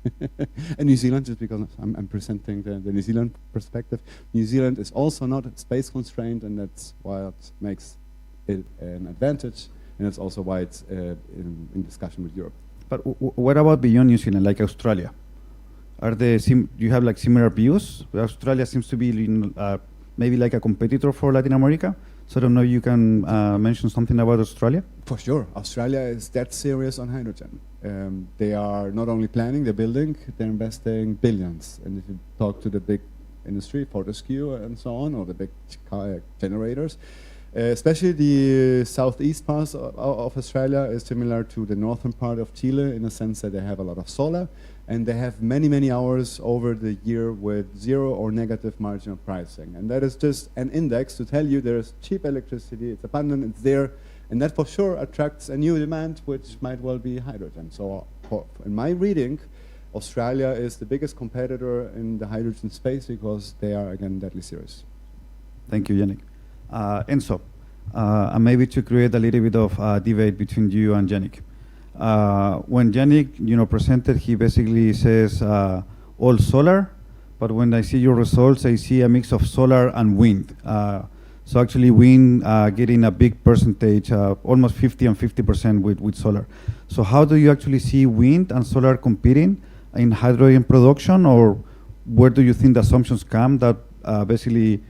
And New Zealand, just because I'm presenting the New Zealand perspective, New Zealand is also not space constrained, and that's why it makes it an advantage, and it's also why it's in discussion with Europe. But what about beyond New Zealand, like Australia? Are do you have like similar views? Australia seems to be maybe like a competitor for Latin America. So I don't know, you can mention something about Australia? For sure. Australia is that serious on hydrogen. They are not only planning, they're building, they're investing billions. And if you talk to the big industry, Fortescue and so on, or the big generators, especially the southeast part of Australia is similar to the northern part of Chile in the sense that they have a lot of solar, and they have many, many hours over the year with zero or negative marginal pricing. And that is just an index to tell you there's cheap electricity, it's abundant, it's there, and that for sure attracts a new demand, which might well be hydrogen. So in my reading, Australia is the biggest competitor in the hydrogen space because they are, again, deadly serious. Thank you, Yannick. Enzo, and maybe to create a little bit of debate between you and Yannick. When Yannick, presented, he basically says all solar, but when I see your results, I see a mix of solar and wind. So actually wind getting a big percentage, almost 50 and 50% with solar. So how do you actually see wind and solar competing in hydrogen production, or where do you think the assumptions come that basically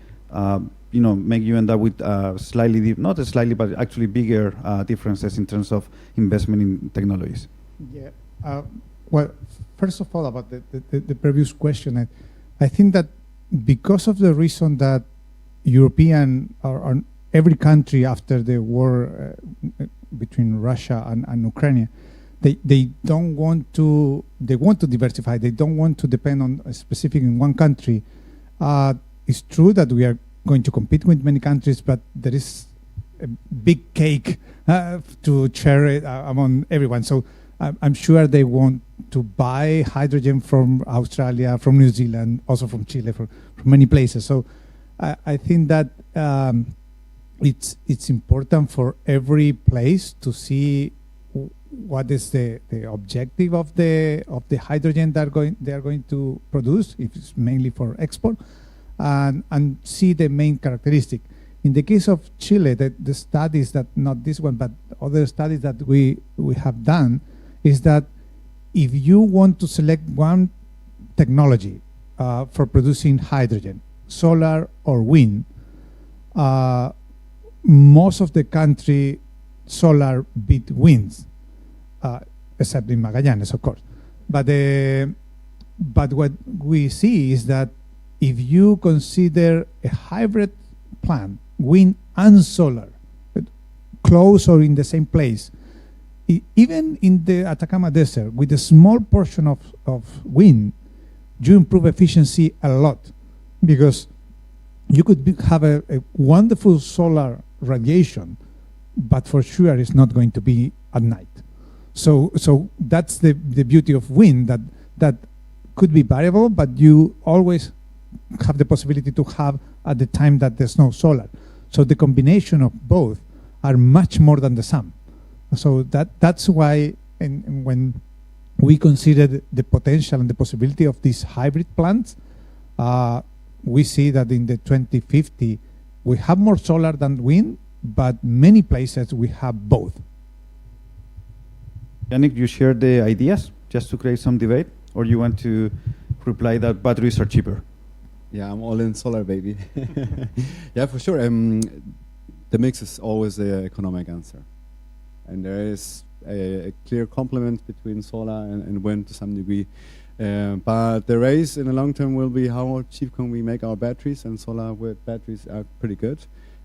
make you end up with not slightly, but actually bigger differences in terms of investment in technologies? Yeah. Well, first of all, about the previous question, I think that because of the reason that European or every country after the war between Russia and Ukraine, they don't want to. They want to diversify. They don't want to depend on a specific in one country. It's true that we are going to compete with many countries, but there is a big cake to share it among everyone. So I'm sure they want to buy hydrogen from Australia, from New Zealand, also from Chile, from many places. So I think that it's important for every place to see what is the objective of the hydrogen that they are going to produce, if it's mainly for export, and see the main characteristic. In the case of Chile, the studies that, not this one, but other studies that we have done, is that if you want to select one technology for producing hydrogen, solar or wind, most of the country solar beat winds, except in Magallanes, of course. But what we see is that if you consider a hybrid plant, wind and solar, close or in the same place, even in the Atacama Desert, with a small portion of wind, you improve efficiency a lot, because you could have a wonderful solar radiation, but for sure it's not going to be at night. So that's the beauty of wind, that could be variable, but you always have the possibility to have at the time that there's no solar. So the combination of both are much more than the sum. So that's why when we considered the potential and the possibility of these hybrid plants, we see that in the 2050, we have more solar than wind, but many places we have both. Yannick, you share the ideas just to create some debate, or you want to reply that batteries are cheaper? Yeah, I'm all in solar, baby. Yeah, for sure. The mix is always the economic answer. And there is a clear complement between solar and wind to some degree. But the race in the long term will be how cheap can we make our batteries, and solar with batteries are pretty good.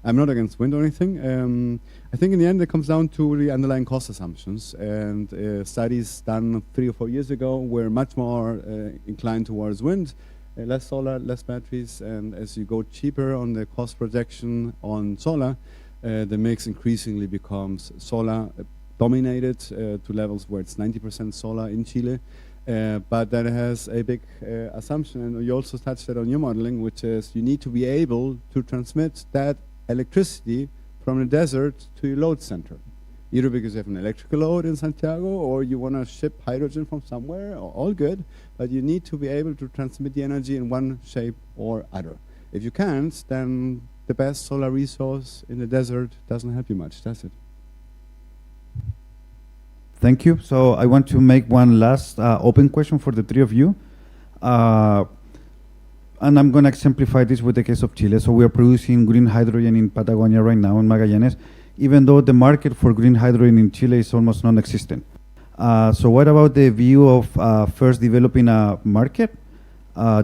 I'm not against wind or anything. I think in the end it comes down to the underlying cost assumptions, and studies done 3 or 4 years ago were much more inclined towards wind, less solar, less batteries, and as you go cheaper on the cost projection on solar, the mix increasingly becomes solar dominated to levels where it's 90% solar in Chile. But that has a big assumption, and you also touched that on your modeling, which is you need to be able to transmit that electricity from the desert to your load center, either because you have an electrical load in Santiago or you want to ship hydrogen from somewhere, all good, but you need to be able to transmit the energy in one shape or other. If you can't, then the best solar resource in the desert doesn't help you much, does it? Thank you. So I want to make one last open question for the three of you. And I'm going to exemplify this with the case of Chile. So we are producing green hydrogen in Patagonia right now, in Magallanes, even though the market for green hydrogen in Chile is almost non-existent. So what about the view of first developing a market,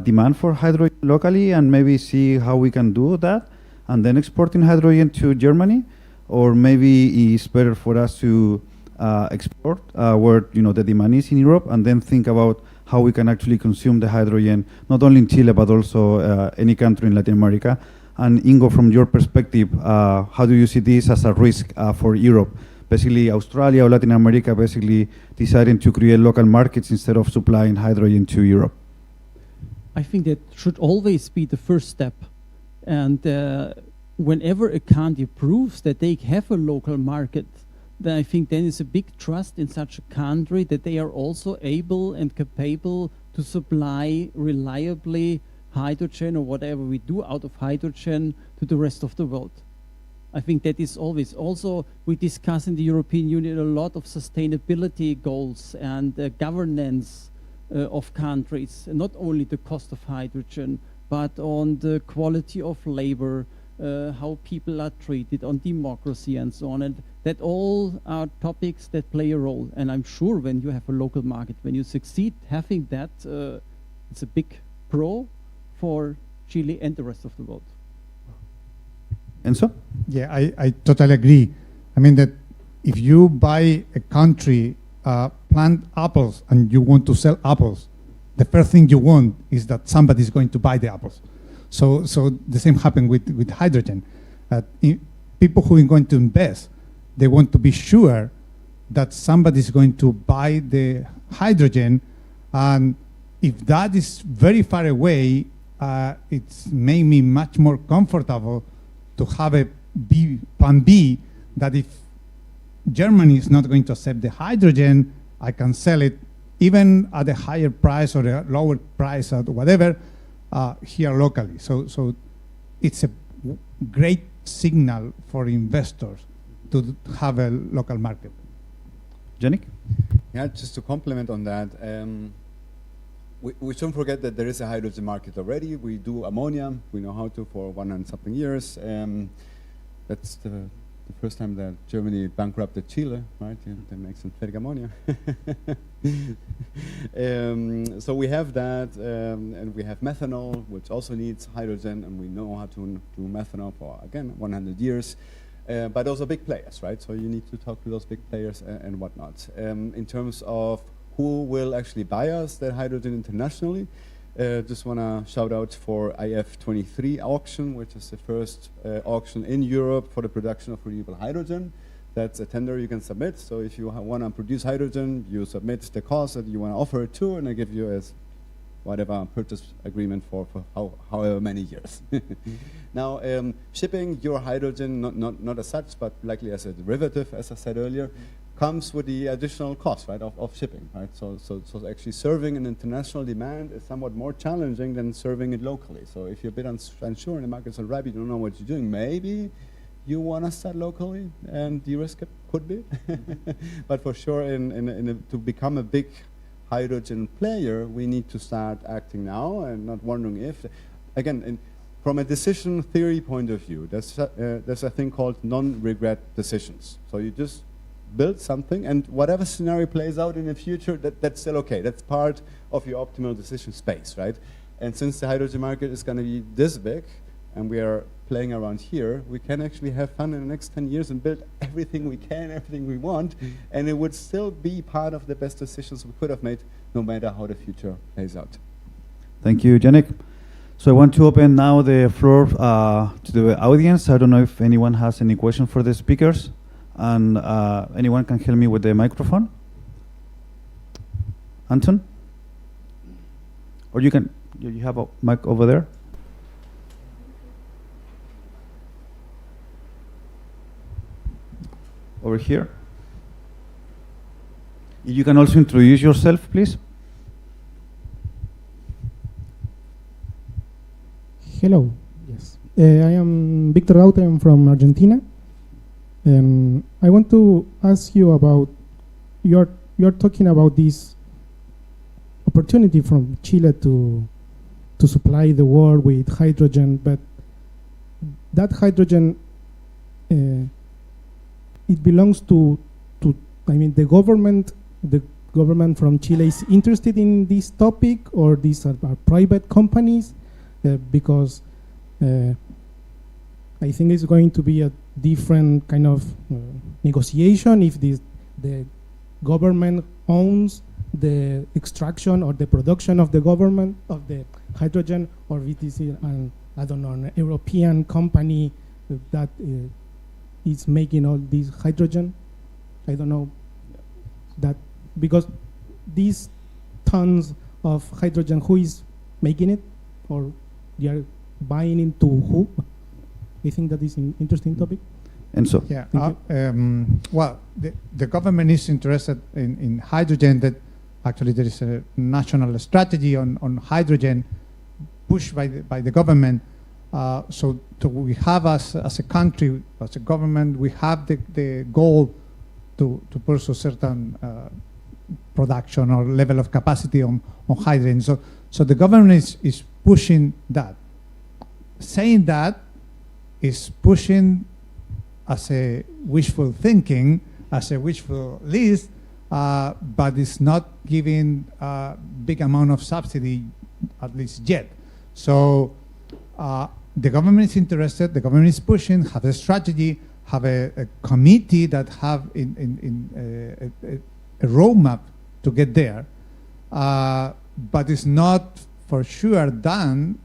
demand for hydrogen locally, and maybe see how we can do that, and then exporting hydrogen to Germany? Or maybe it's better for us to export where the demand is in Europe, and then think about how we can actually consume the hydrogen, not only in Chile, but also any country in Latin America. And Ingo, from your perspective, how do you see this as a risk for Europe? Basically, Australia or Latin America basically deciding to create local markets instead of supplying hydrogen to Europe. I think that should always be the first step. And whenever a country proves that they have a local market, then I think then is a big trust in such a country that they are also able and capable to supply reliably hydrogen or whatever we do out of hydrogen to the rest of the world. I think that is always. Also, we discuss in the European Union a lot of sustainability goals and governance of countries, not only the cost of hydrogen, but on the quality of labor, how people are treated, on democracy and so on. And that all are topics that play a role. And I'm sure when you have a local market, when you succeed having that, it's a big pro for Chile and the rest of the world. Enzo? Yeah, I totally agree. I mean that if you buy a country, plant apples, and you want to sell apples, the first thing you want is that somebody's going to buy the apples. So the same happened with hydrogen. People who are going to invest, they want to be sure that somebody's going to buy the hydrogen, and if that is very far away, it's made me much more comfortable to have a plan B, that if Germany is not going to accept the hydrogen, I can sell it even at a higher price or a lower price or whatever here locally. So it's a great signal for investors to have a local market. Yannick? Yeah, just to complement on that, we shouldn't forget that there is a hydrogen market already. We do ammonia. We know how to for 100-something years. That's the first time that Germany bankrupted Chile, right? Yeah, they make synthetic ammonia. So we have that, and we have methanol, which also needs hydrogen, and we know how to do methanol for, again, 100 years. But those are big players, right? So you need to talk to those big players and whatnot. In terms of who will actually buy us that hydrogen internationally, just want to shout out for IF23 auction, which is the first auction in Europe for the production of renewable hydrogen. That's a tender you can submit. So if you want to produce hydrogen, you submit the cost that you want to offer it to, and they give you as whatever purchase agreement for however many years. Now, shipping your hydrogen, not as such, but likely as a derivative, as I said earlier, comes with the additional cost, right, of shipping, right? So actually serving an international demand is somewhat more challenging than serving it locally. So if you're a bit unsure and the market's unripe, you don't know what you're doing, maybe you want to start locally and de-risk it, could be. But for sure, to become a big hydrogen player, we need to start acting now and not wondering if. Again, from a decision theory point of view, there's a thing called non-regret decisions. So you just build something, and whatever scenario plays out in the future, that's still okay. That's part of your optimal decision space, right? And since the hydrogen market is going to be this big, and we are playing around here, we can actually have fun in the next 10 years and build everything we can, everything we want, and it would still be part of the best decisions we could have made, no matter how the future plays out. Thank you, Yannick. So I want to open now the floor to the audience. I don't know if anyone has any question for the speakers, and anyone can help me with the microphone. Anton? Or you can, you have a mic over there. Over here. You can also introduce yourself, please. Hello. Yes. I am Victor Raute. I'm from Argentina. And I want to ask you about, you're talking about this opportunity from Chile to supply the world with hydrogen, but that hydrogen, it belongs to, I mean, the government from Chile is interested in this topic, or these are private companies? Because I think it's going to be a different kind of negotiation if the government owns the extraction or the production of the government of the hydrogen, or if it is I don't know, an European company that is making all this hydrogen. I don't know that, because these tons of hydrogen, who is making it, or they are buying into who? I think that is an interesting topic. And so, yeah, well, the government is interested in hydrogen. That actually there is a national strategy on hydrogen pushed by the government. So we have as a country, as a government, we have the goal to pursue certain production or level of capacity on hydrogen. So the government is pushing that. Saying that is pushing as a wishful thinking, as a wishful list, but it's not giving a big amount of subsidy, at least yet. So the government is interested, the government is pushing, have a strategy, have a committee that have a roadmap to get there, but it's not for sure done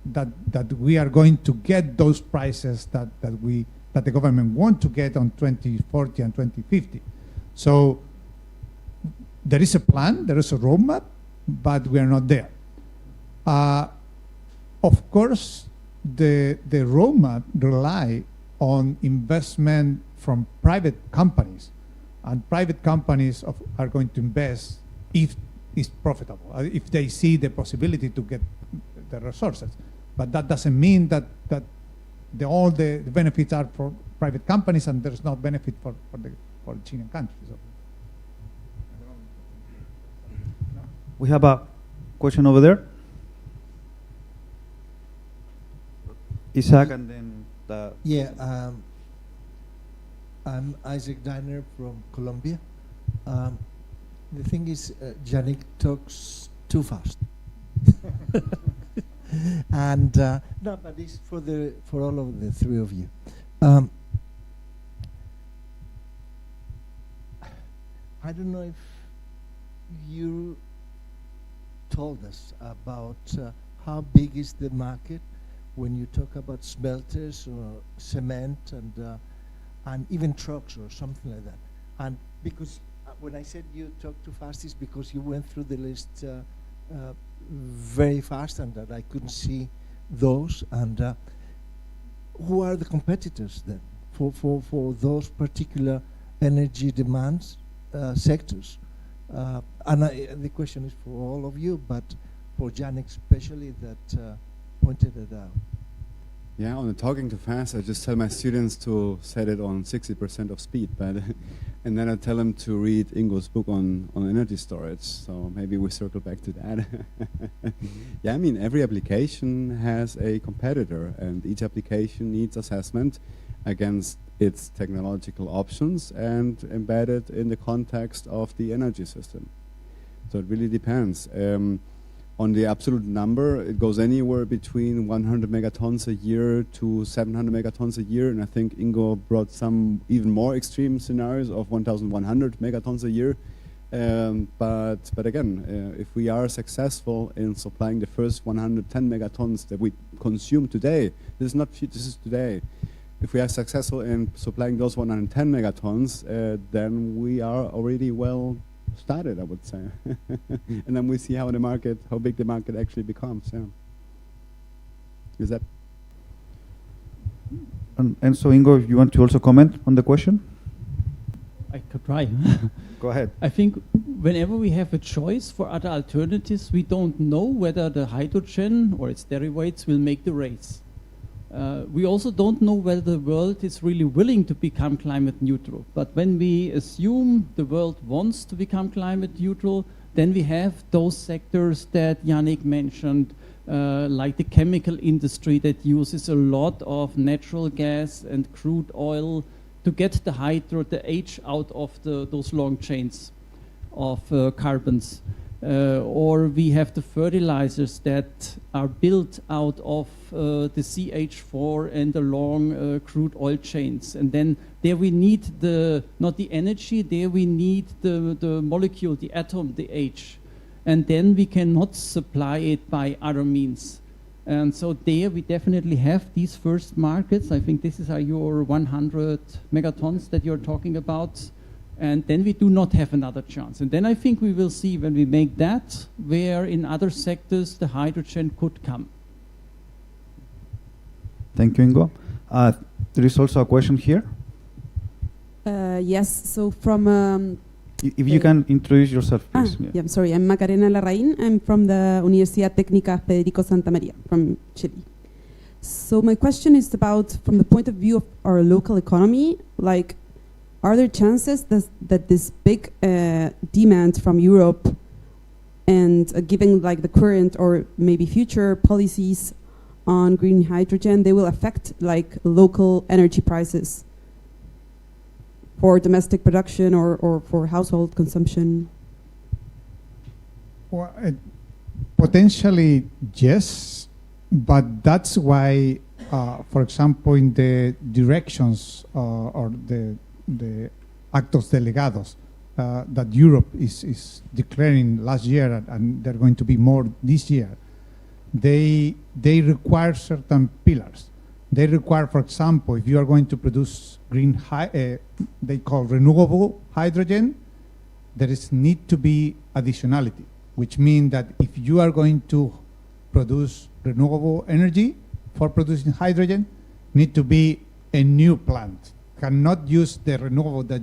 that we are going to get those prices that the government want to get on 2040 and 2050. So there is a plan, there is a roadmap, but we are not there. Of course, the roadmap rely on investment from private companies, and private companies are going to invest if it's profitable, if they see the possibility to get the resources. But that doesn't mean that all the benefits are for private companies and there's no benefit for the Chilean country. So. we have a question over there. Isaac, and then the... Yeah, I'm Isaac Diner from Colombia. The thing is, Yannick talks too fast. And no, but it's for all of the three of you. I don't know if you told us about how big is the market when you talk about smelters or cement and even trucks or something like that. And because when I said you talk too fast, is because you went through the list very fast and that I couldn't see those. And who are the competitors then for those particular energy demands sectors. The question is for all of you, but for Yannick especially, that pointed it out. Yeah, on the talking too fast, I just tell my students to set it on 60% of speed, but and then I tell them to read Ingo's book on energy storage. So maybe we circle back to that. Yeah, I mean, every application has a competitor, and each application needs assessment against its technological options and embedded in the context of the energy system. So it really depends. On the absolute number, it goes anywhere between 100 megatons a year to 700 megatons a year, and I think Ingo brought some even more extreme scenarios of 1,100 megatons a year. But again, if we are successful in supplying the first 110 megatons that we consume today, this is not future, this is today. If we are successful in supplying those 110 megatons, then we are already well started, I would say. And then we see how big the market actually becomes. Yeah. Is that? And so, Ingo, you want to also comment on the question? I could try. Go ahead. I think whenever we have a choice for other alternatives, we don't know whether the hydrogen or its derivatives will make the race. We also don't know whether the world is really willing to become climate neutral. But when we assume the world wants to become climate neutral, then we have those sectors that Yannick mentioned, like the chemical industry that uses a lot of natural gas and crude oil to get the H out of those long chains of carbons. Or we have the fertilizers that are built out of the CH4 and the long crude oil chains. And then there we need not the energy, there we need the molecule, the atom, the H. And then we cannot supply it by other means. And so there we definitely have these first markets. I think this is your 100 megatons that you're talking about. And then we do not have another chance. And then I think we will see when we make that, where in other sectors the hydrogen could come. Thank you, Ingo. There is also a question here. Yes, so from... If you can introduce yourself, please. Yeah, I'm sorry. I'm Macarena Larraín. I'm from the Universidad Técnica Federico Santa Maria from Chile. So my question is about, from the point of view of our local economy, like, are there chances that this big demand from Europe and given like the current or maybe future policies on green hydrogen, they will affect like local energy prices for domestic production or for household consumption? Well, potentially yes, but that's why, for example, in the directions or the actos delegados that Europe is declaring last year, and they're going to be more this year, they require certain pillars. They require, for example, if you are going to produce green, they call renewable hydrogen, there is need to be additionality, which means that if you are going to produce renewable energy for producing hydrogen, need to be a new plant. Cannot use the renewable that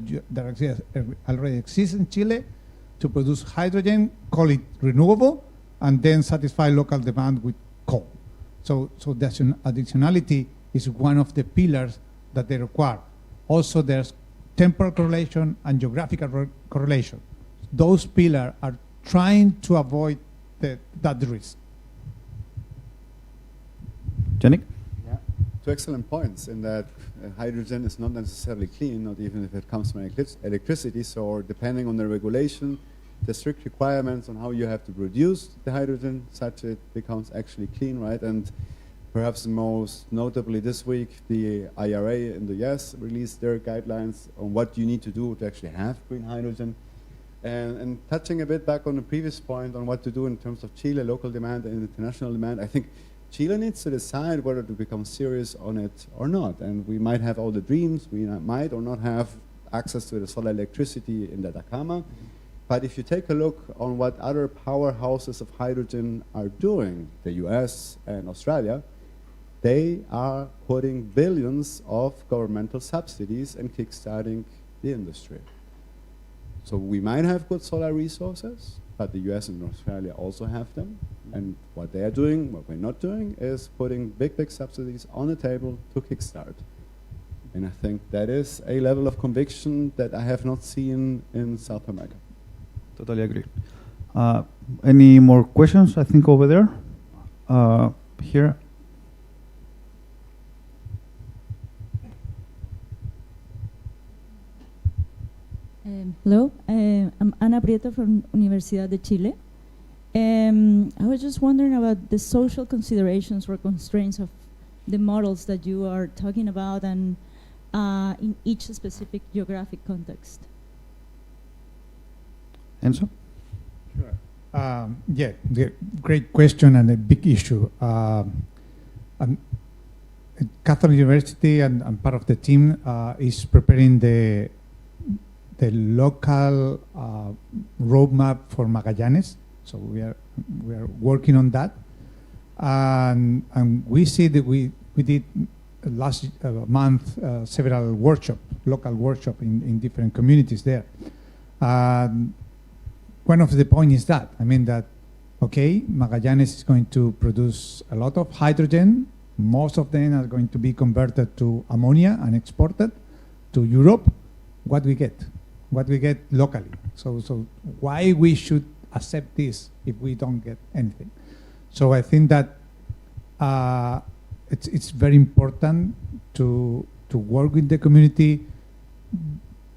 already exists in Chile to produce hydrogen, call it renewable, and then satisfy local demand with coal. So the additionality is one of the pillars that they require. Also, there's temporal correlation and geographical correlation. Those pillars are trying to avoid that risk. Yannick? Yeah, two excellent points in that hydrogen is not necessarily clean, not even if it comes from electricity. So depending on the regulation, the strict requirements on how you have to produce the hydrogen, such it becomes actually clean, right? And perhaps most notably this week, the IRA in the US released their guidelines on what you need to do to actually have green hydrogen. And touching a bit back on the previous point on what to do in terms of Chile, local demand and international demand, I think Chile needs to decide whether to become serious on it or not. And we might have all the dreams, we might or not have access to the solar electricity in the Atacama. But if you take a look on what other powerhouses of hydrogen are doing, the US and Australia, they are putting billions of governmental subsidies and kickstarting the industry. So we might have good solar resources, but the US and Australia also have them. And what they are doing, what we're not doing, is putting big, big subsidies on the table to kickstart. And I think that is a level of conviction that I have not seen in South America. Totally agree. Any more questions? I think over there. Here. Hello, I'm Ana Prieto from Universidad de Chile. I was just wondering about the social considerations or constraints of the models that you are talking about and in each specific geographic context. Enzo? Sure. Yeah, great question and a big issue. Catholic University and part of the team is preparing the local roadmap for Magallanes. So we are working on that, and we see that we did last month several local workshop in different communities there. One of the point is that, I mean that, okay, Magallanes is going to produce a lot of hydrogen. Most of them are going to be converted to ammonia and exported to Europe. What we get locally. So why we should accept this if we don't get anything? So I think that it's very important to work with the community.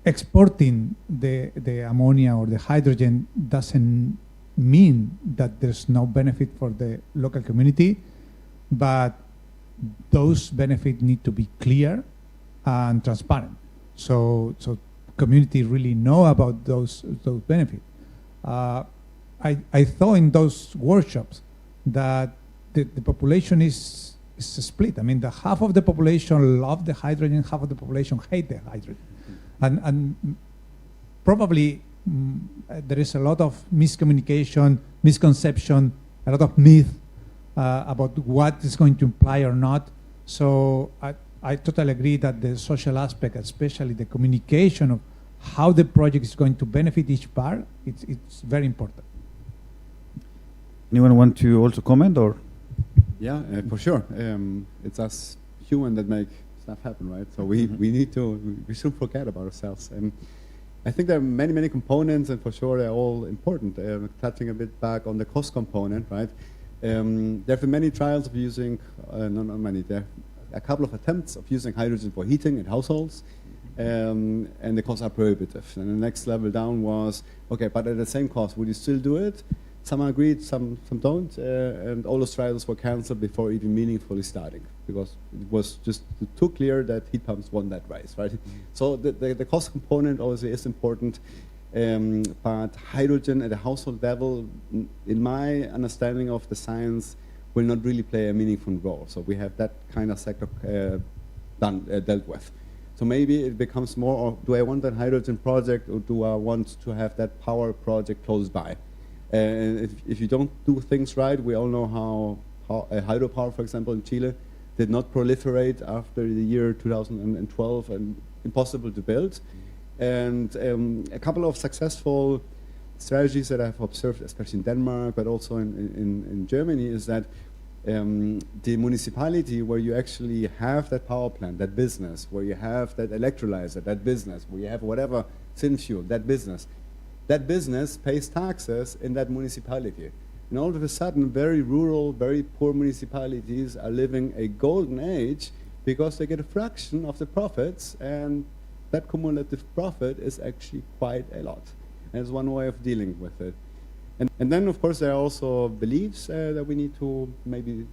Exporting the ammonia or the hydrogen doesn't mean that there's no benefit for the local community, but those benefits need to be clear and transparent. So community really know about those benefits. I thought in those workshops that the population is split. I mean, the half of the population love the hydrogen, half of the population hate the hydrogen. And probably there is a lot of miscommunication, misconception, a lot of myth about what is going to imply or not. So I totally agree that the social aspect, especially the communication of how the project is going to benefit each part, it's very important. Anyone want to also comment or? Yeah, for sure. It's us human that make stuff happen, right? So we shouldn't forget about ourselves. I think there are many components, and for sure they're all important. Touching a bit back on the cost component, right? There have been many trials of using, not many, there are a couple of attempts of using hydrogen for heating in households, and the costs are prohibitive. And the next level down was, okay, but at the same cost, would you still do it? Some agreed, some don't, and all those trials were cancelled before even meaningfully starting, because it was just too clear that heat pumps won that race, right? So the cost component obviously is important, but hydrogen at a household level, in my understanding of the science, will not really play a meaningful role. So we have that kind of sector dealt with. So maybe it becomes more, or do I want that hydrogen project, or do I want to have that power project close by? And if you don't do things right, we all know how hydropower, for example, in Chile, did not proliferate after the year 2012 and impossible to build. And a couple of successful strategies that I've observed, especially in Denmark, but also in Germany, is that the municipality where you actually have that power plant, that business, where you have that electrolyzer, that business, where you have whatever syn fuel, that business pays taxes in that municipality. And all of a sudden, very rural, very poor municipalities are living a golden age because they get a fraction of the profits, and that cumulative profit is actually quite a lot. And it's one way of dealing with it. And then, of course, there are also beliefs that we need to maybe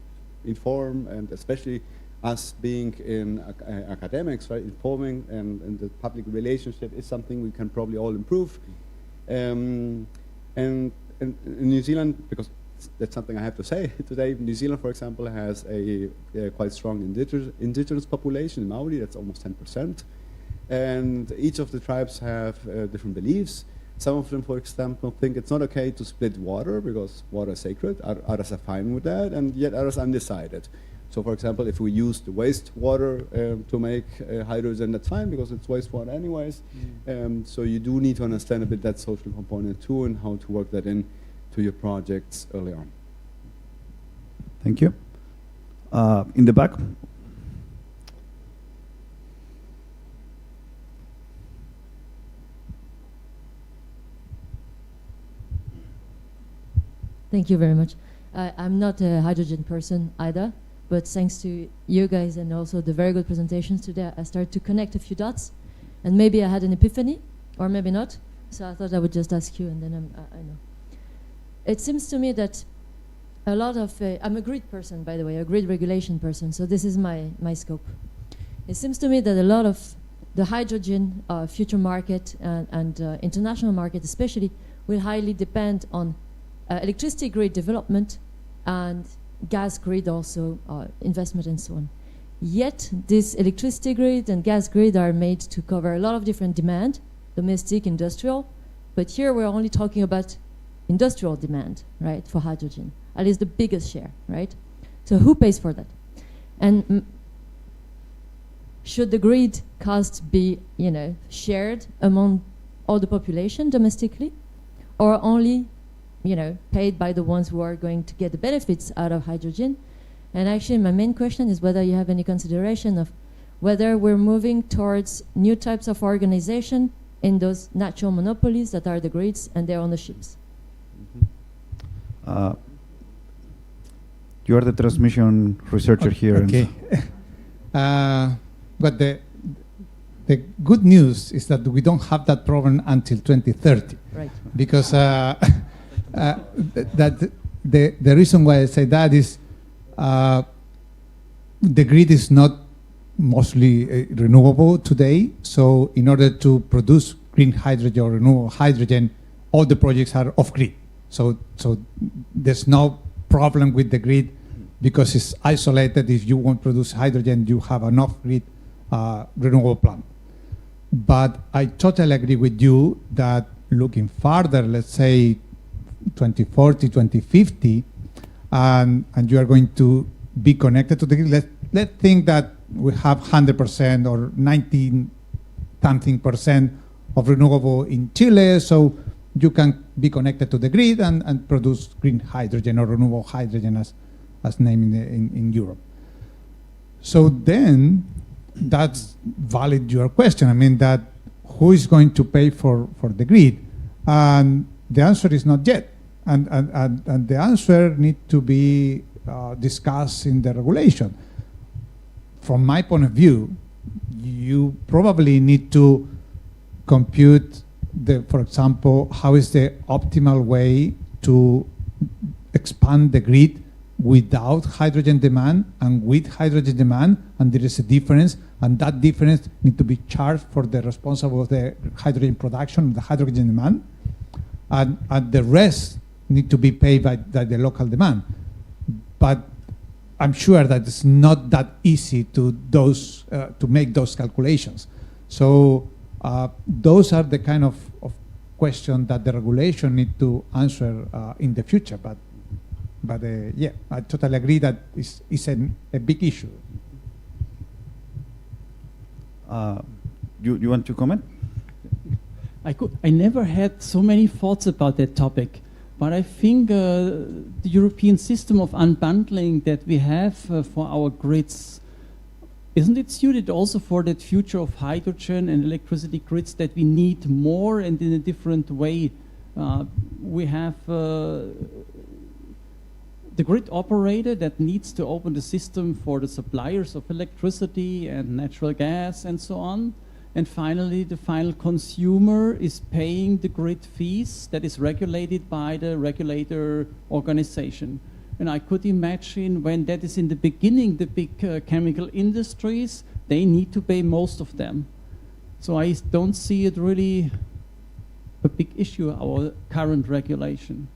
inform, and especially us being in academics, right? Informing and the public relationship is something we can probably all improve. And in New Zealand, because that's something I have to say today, New Zealand, for example, has a quite strong indigenous population in Maori, that's almost 10%. And each of the tribes have different beliefs. Some of them, for example, think it's not okay to split water because water is sacred. Others are fine with that, and yet others are undecided. So for example, if we use the wastewater to make hydrogen, that's fine because it's wastewater anyways. So you do need to understand a bit that social component too and how to work that in to your projects early on. Thank you. In the back. Thank you very much. I'm not a hydrogen person either, but thanks to you guys and also the very good presentations today, I started to connect a few dots, and maybe I had an epiphany, or maybe not. So I thought I would just ask you, and then I know. It seems to me that a lot of, I'm a grid person, by the way, a grid regulation person, so this is my scope. It seems to me that a lot of the hydrogen future market and international market especially will highly depend on electricity grid development and gas grid also, investment and so on. Yet this electricity grid and gas grid are made to cover a lot of different demand, domestic, industrial, but here we're only talking about industrial demand, right, for hydrogen, at least the biggest share, right? So who pays for that? And should the grid cost be, you know, shared among all the population domestically, or only, you know, paid by the ones who are going to get the benefits out of hydrogen? And actually my main question is whether you have any consideration of whether we're moving towards new types of organization in those natural monopolies that are the grids and their ownerships. You are the transmission researcher here. Okay. But the good news is that we don't have that problem until 2030. Right. Because that the reason why I say that is the grid is not mostly renewable today. So in order to produce green hydrogen or renewable hydrogen, all the projects are off grid. So there's no problem with the grid because it's isolated. If you want to produce hydrogen, you have an off grid renewable plant. But I totally agree with you that looking farther, let's say 2040, 2050, and you are going to be connected to the grid. Let's think that we have 100% or 19-something% of renewable in Chile, so you can be connected to the grid and produce green hydrogen or renewable hydrogen as named in Europe. So then that's valid your question. I mean that who is going to pay for the grid? And the answer is not yet. And the answer needs to be discussed in the regulation. From my point of view, you probably need to compute for example, how is the optimal way to expand the grid without hydrogen demand and with hydrogen demand, and there is a difference, and that difference needs to be charged for the responsible of the hydrogen production, the hydrogen demand, and the rest need to be paid by the local demand. But I'm sure that it's not that easy to make those calculations. So those are the kind of questions that the regulation need to answer in the future. But yeah, I totally agree that it's a big issue. You want to comment? I never had so many thoughts about that topic, but I think the European system of unbundling that we have for our grids, isn't it suited also for that future of hydrogen and electricity grids that we need more and in a different way? We have the grid operator that needs to open the system for the suppliers of electricity and natural gas and so on. And finally, the final consumer is paying the grid fees that is regulated by the regulator organization. And I could imagine when that is in the beginning, the big chemical industries, they need to pay most of them. So I don't see it really a big issue, our current regulation.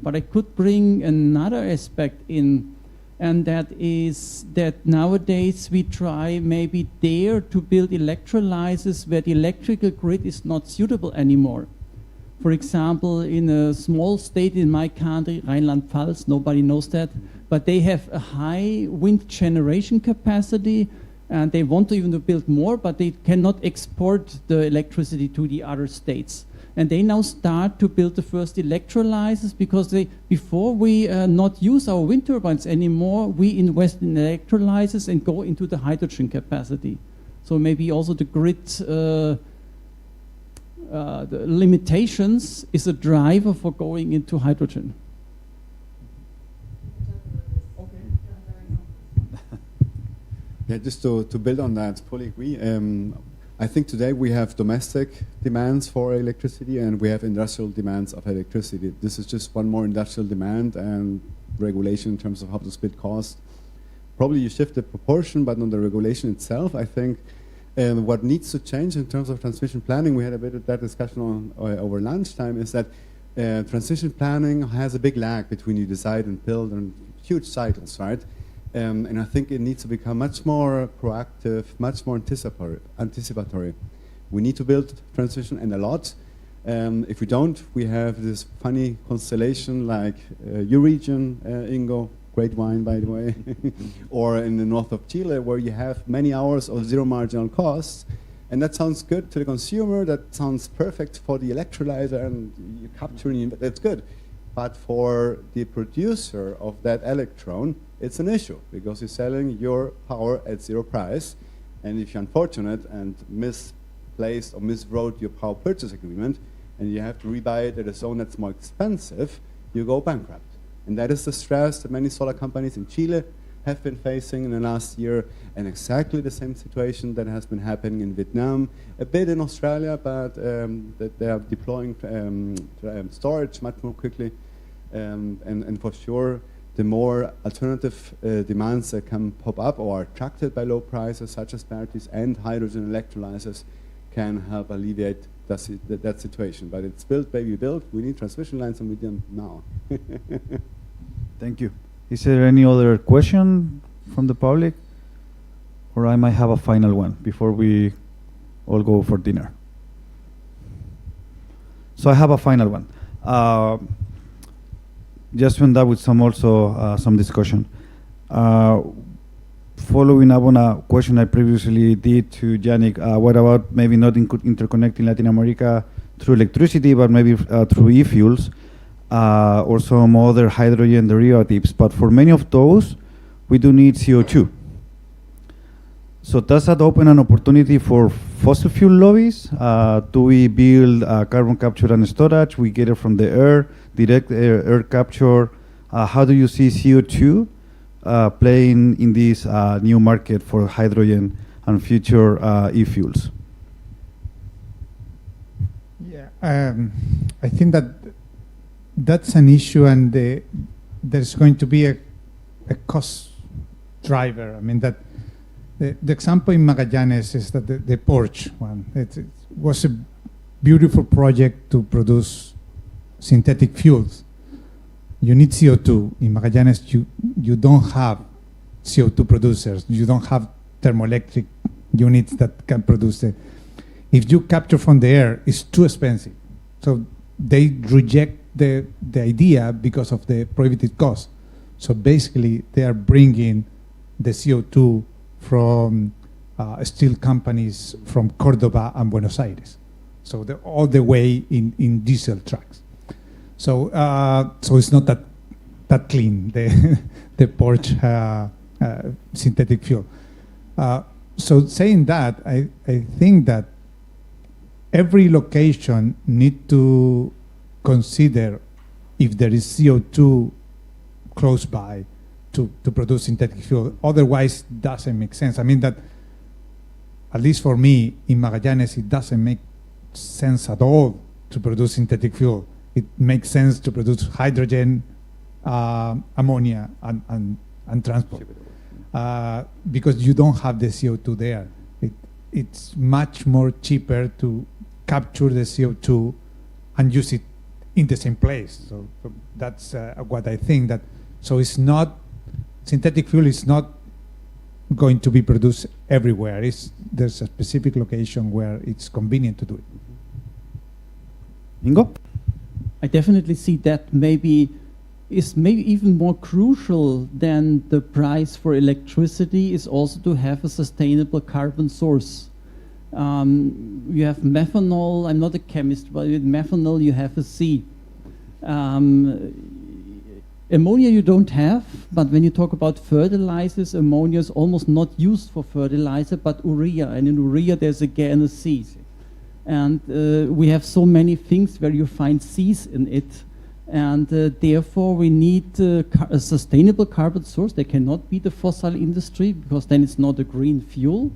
But I could bring another aspect in, and that is that nowadays we try maybe there to build electrolyzers where the electrical grid is not suitable anymore. For example, in a small state in my country, Rheinland-Pfalz, nobody knows that, but they have a high wind generation capacity, and they want to even to build more, but they cannot export the electricity to the other states. And they now start to build the first electrolyzers, because before we not use our wind turbines anymore, we invest in electrolyzers and go into the hydrogen capacity. So maybe also the grid the limitations is a driver for going into hydrogen. Yeah, just to build on that, fully agree. I think today we have domestic demands for electricity and we have industrial demands of electricity. This is just one more industrial demand and regulation in terms of how to split cost. Probably you shift the proportion, but on the regulation itself, I think what needs to change in terms of transmission planning, we had a bit of that discussion on over lunchtime, is that transition planning has a big lag between you decide and build and huge cycles, right? And I think it needs to become much more proactive, much more anticipatory. We need to build transition, and a lot. If we don't, we have this funny constellation like your region, Ingo, great wine by the way, or in the north of Chile, where you have many hours of zero marginal costs. And that sounds good to the consumer, that sounds perfect for the electrolyzer, and you're capturing it, that's good. But for the producer of that electron, it's an issue, because you're selling your power at zero price, and if you're unfortunate and misplaced or miswrote your power purchase agreement, and you have to rebuy it at a zone that's more expensive, you go bankrupt. And that is the stress that many solar companies in Chile have been facing in the last year, and exactly the same situation that has been happening in Vietnam, a bit in Australia, but that they are deploying storage much more quickly. And for sure, the more alternative demands that can pop up or are attracted by low prices, such as batteries and hydrogen electrolyzers, can help alleviate that situation. But it's built, baby, built. We need transmission lines, and we need them now. Thank you. Is there any other question from the public? Or I might have a final one before we all go for dinner. So I have a final one. Just went up with some discussion. Following up on a question I previously did to Yannick, what about maybe not interconnecting Latin America through electricity, but maybe through e-fuels or some other hydrogen derivatives? But for many of those, we do need CO2. So does that open an opportunity for fossil fuel lobbies? Do we build carbon capture and storage? We get it from the air, direct air capture. How do you see CO2 playing in this new market for hydrogen and future e-fuels? Yeah, I think that's an issue, and there's going to be a cost driver. I mean, that the example in Magallanes is that the Porsche one. It was a beautiful project to produce synthetic fuels. You need CO2. In Magallanes, you don't have CO2 producers. You don't have thermoelectric units that can produce it. If you capture from the air, it's too expensive. So they reject the idea because of the prohibitive cost. So basically, they are bringing the CO2 from steel companies from Cordoba and Buenos Aires. So all the way in diesel trucks. So it's not that clean, the Porsche synthetic fuel. So saying that, I think that every location need to consider if there is CO2 close by to produce synthetic fuel. Otherwise, it doesn't make sense. I mean that, at least for me, in Magallanes, it doesn't make sense at all to produce synthetic fuel. It makes sense to produce hydrogen, ammonia, and transport. Because you don't have the CO2 there. It's much more cheaper to capture the CO2 and use it in the same place. So that's what I think. That so it's not, synthetic fuel is not going to be produced everywhere. There's a specific location where it's convenient to do it. Ingo? I definitely see that maybe is maybe even more crucial than the price for electricity is also to have a sustainable carbon source. You have methanol. I'm not a chemist, but with methanol you have a C. Ammonia you don't have, but when you talk about fertilizers, ammonia is almost not used for fertilizer, but urea, and in urea there's again a C. And we have so many things where you find C's in it, and therefore we need a sustainable carbon source. They cannot be the fossil industry, because then it's not a green fuel.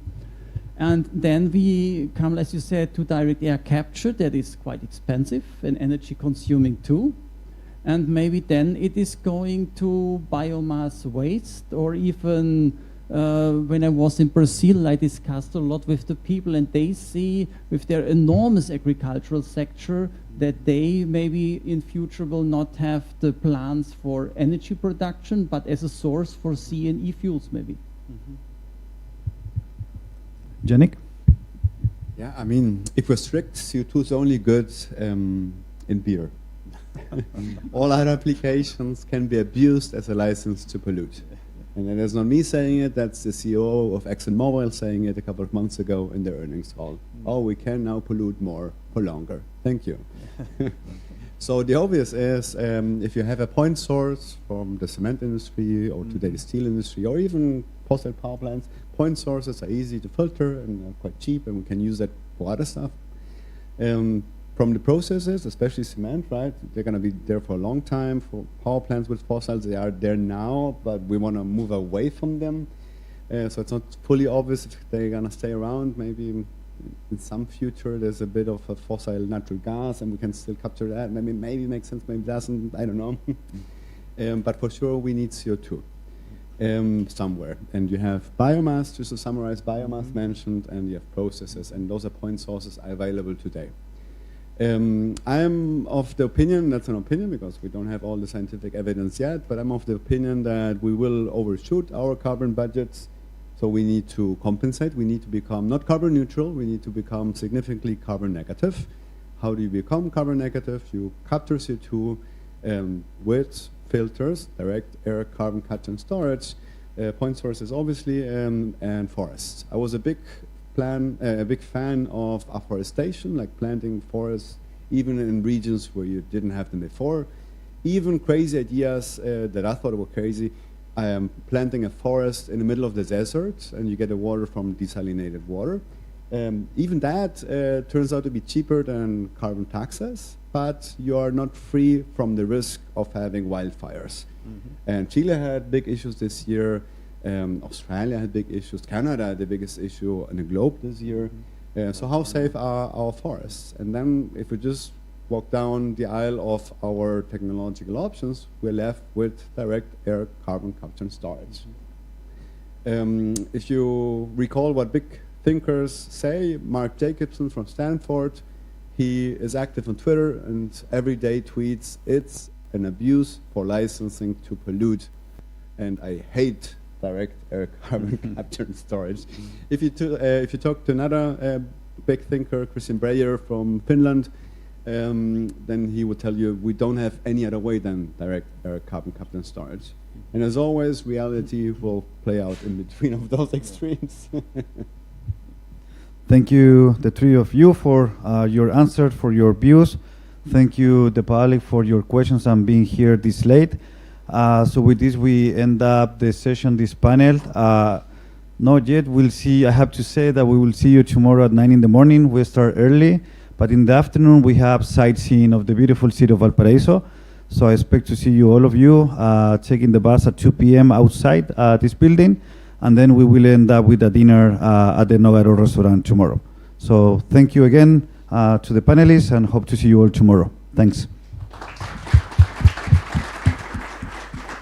And then we come, as you said, to direct air capture. That is quite expensive and energy consuming too. And maybe then it is going to biomass waste, or even when I was in Brazil, I discussed a lot with the people, and they see with their enormous agricultural sector that they maybe in future will not have the plants for energy production, but as a source for C and E fuels maybe. Yannick? Yeah, I mean, if we're strict, CO2 is only good in beer. All other applications can be abused as a license to pollute. And that is not me saying it, that's the CEO of ExxonMobil saying it a couple of months ago in their earnings call. Oh, we can now pollute more for longer. Thank you. So the obvious is, if you have a point source from the cement industry, or today the steel industry, or even fossil power plants, point sources are easy to filter and are quite cheap, and we can use that for other stuff. From the processes, especially cement, right? They're going to be there for a long time. For power plants with fossils, they are there now, but we want to move away from them. So it's not fully obvious if they're going to stay around. Maybe in some future there's a bit of a fossil natural gas, and we can still capture that. Maybe it makes sense, maybe it doesn't. I don't know. But for sure, we need CO2 somewhere. And you have biomass, just to summarize, biomass mentioned, and you have processes, and those are point sources are available today. I'm of the opinion, that's an opinion because we don't have all the scientific evidence yet, but I'm of the opinion that we will overshoot our carbon budgets, so we need to compensate. We need to become not carbon neutral, we need to become significantly carbon negative. How do you become carbon negative? You capture CO2 with filters, direct air carbon capture and storage, point sources obviously, and forests. I was a big fan of afforestation, like planting forests even in regions where you didn't have them before. Even crazy ideas that I thought were crazy, planting a forest in the middle of the desert and you get the water from desalinated water. Even that turns out to be cheaper than carbon taxes, but you are not free from the risk of having wildfires. And Chile had big issues this year. Australia had big issues. Canada had the biggest issue on the globe this year. So how safe are our forests? And then if we just walk down the aisle of our technological options, we're left with direct air carbon capture and storage. If you recall what big thinkers say, Mark Jacobson from Stanford, he is active on Twitter and every day tweets, "It's an abuse for licensing to pollute." And I hate direct air carbon capture and storage. If you talk to another big thinker, Christian Breyer from Finland, then he would tell you we don't have any other way than direct air carbon capture and storage. And as always, reality will play out in between of those extremes. Thank you, the three of you, for your answers, for your views. Thank you, the public, for your questions and being here this late. So with this, we end up the session, this panel. Not yet, we'll see. I have to say that we will see you tomorrow at 9 in the morning. We'll start early, but in the afternoon, we have sightseeing of the beautiful city of Valparaiso. So I expect to see you, all of you, taking the bus at 2 p.m. outside this building, and then we will end up with a dinner at the Nogaro restaurant tomorrow. So thank you again to the panelists, and hope to see you all tomorrow. Thanks.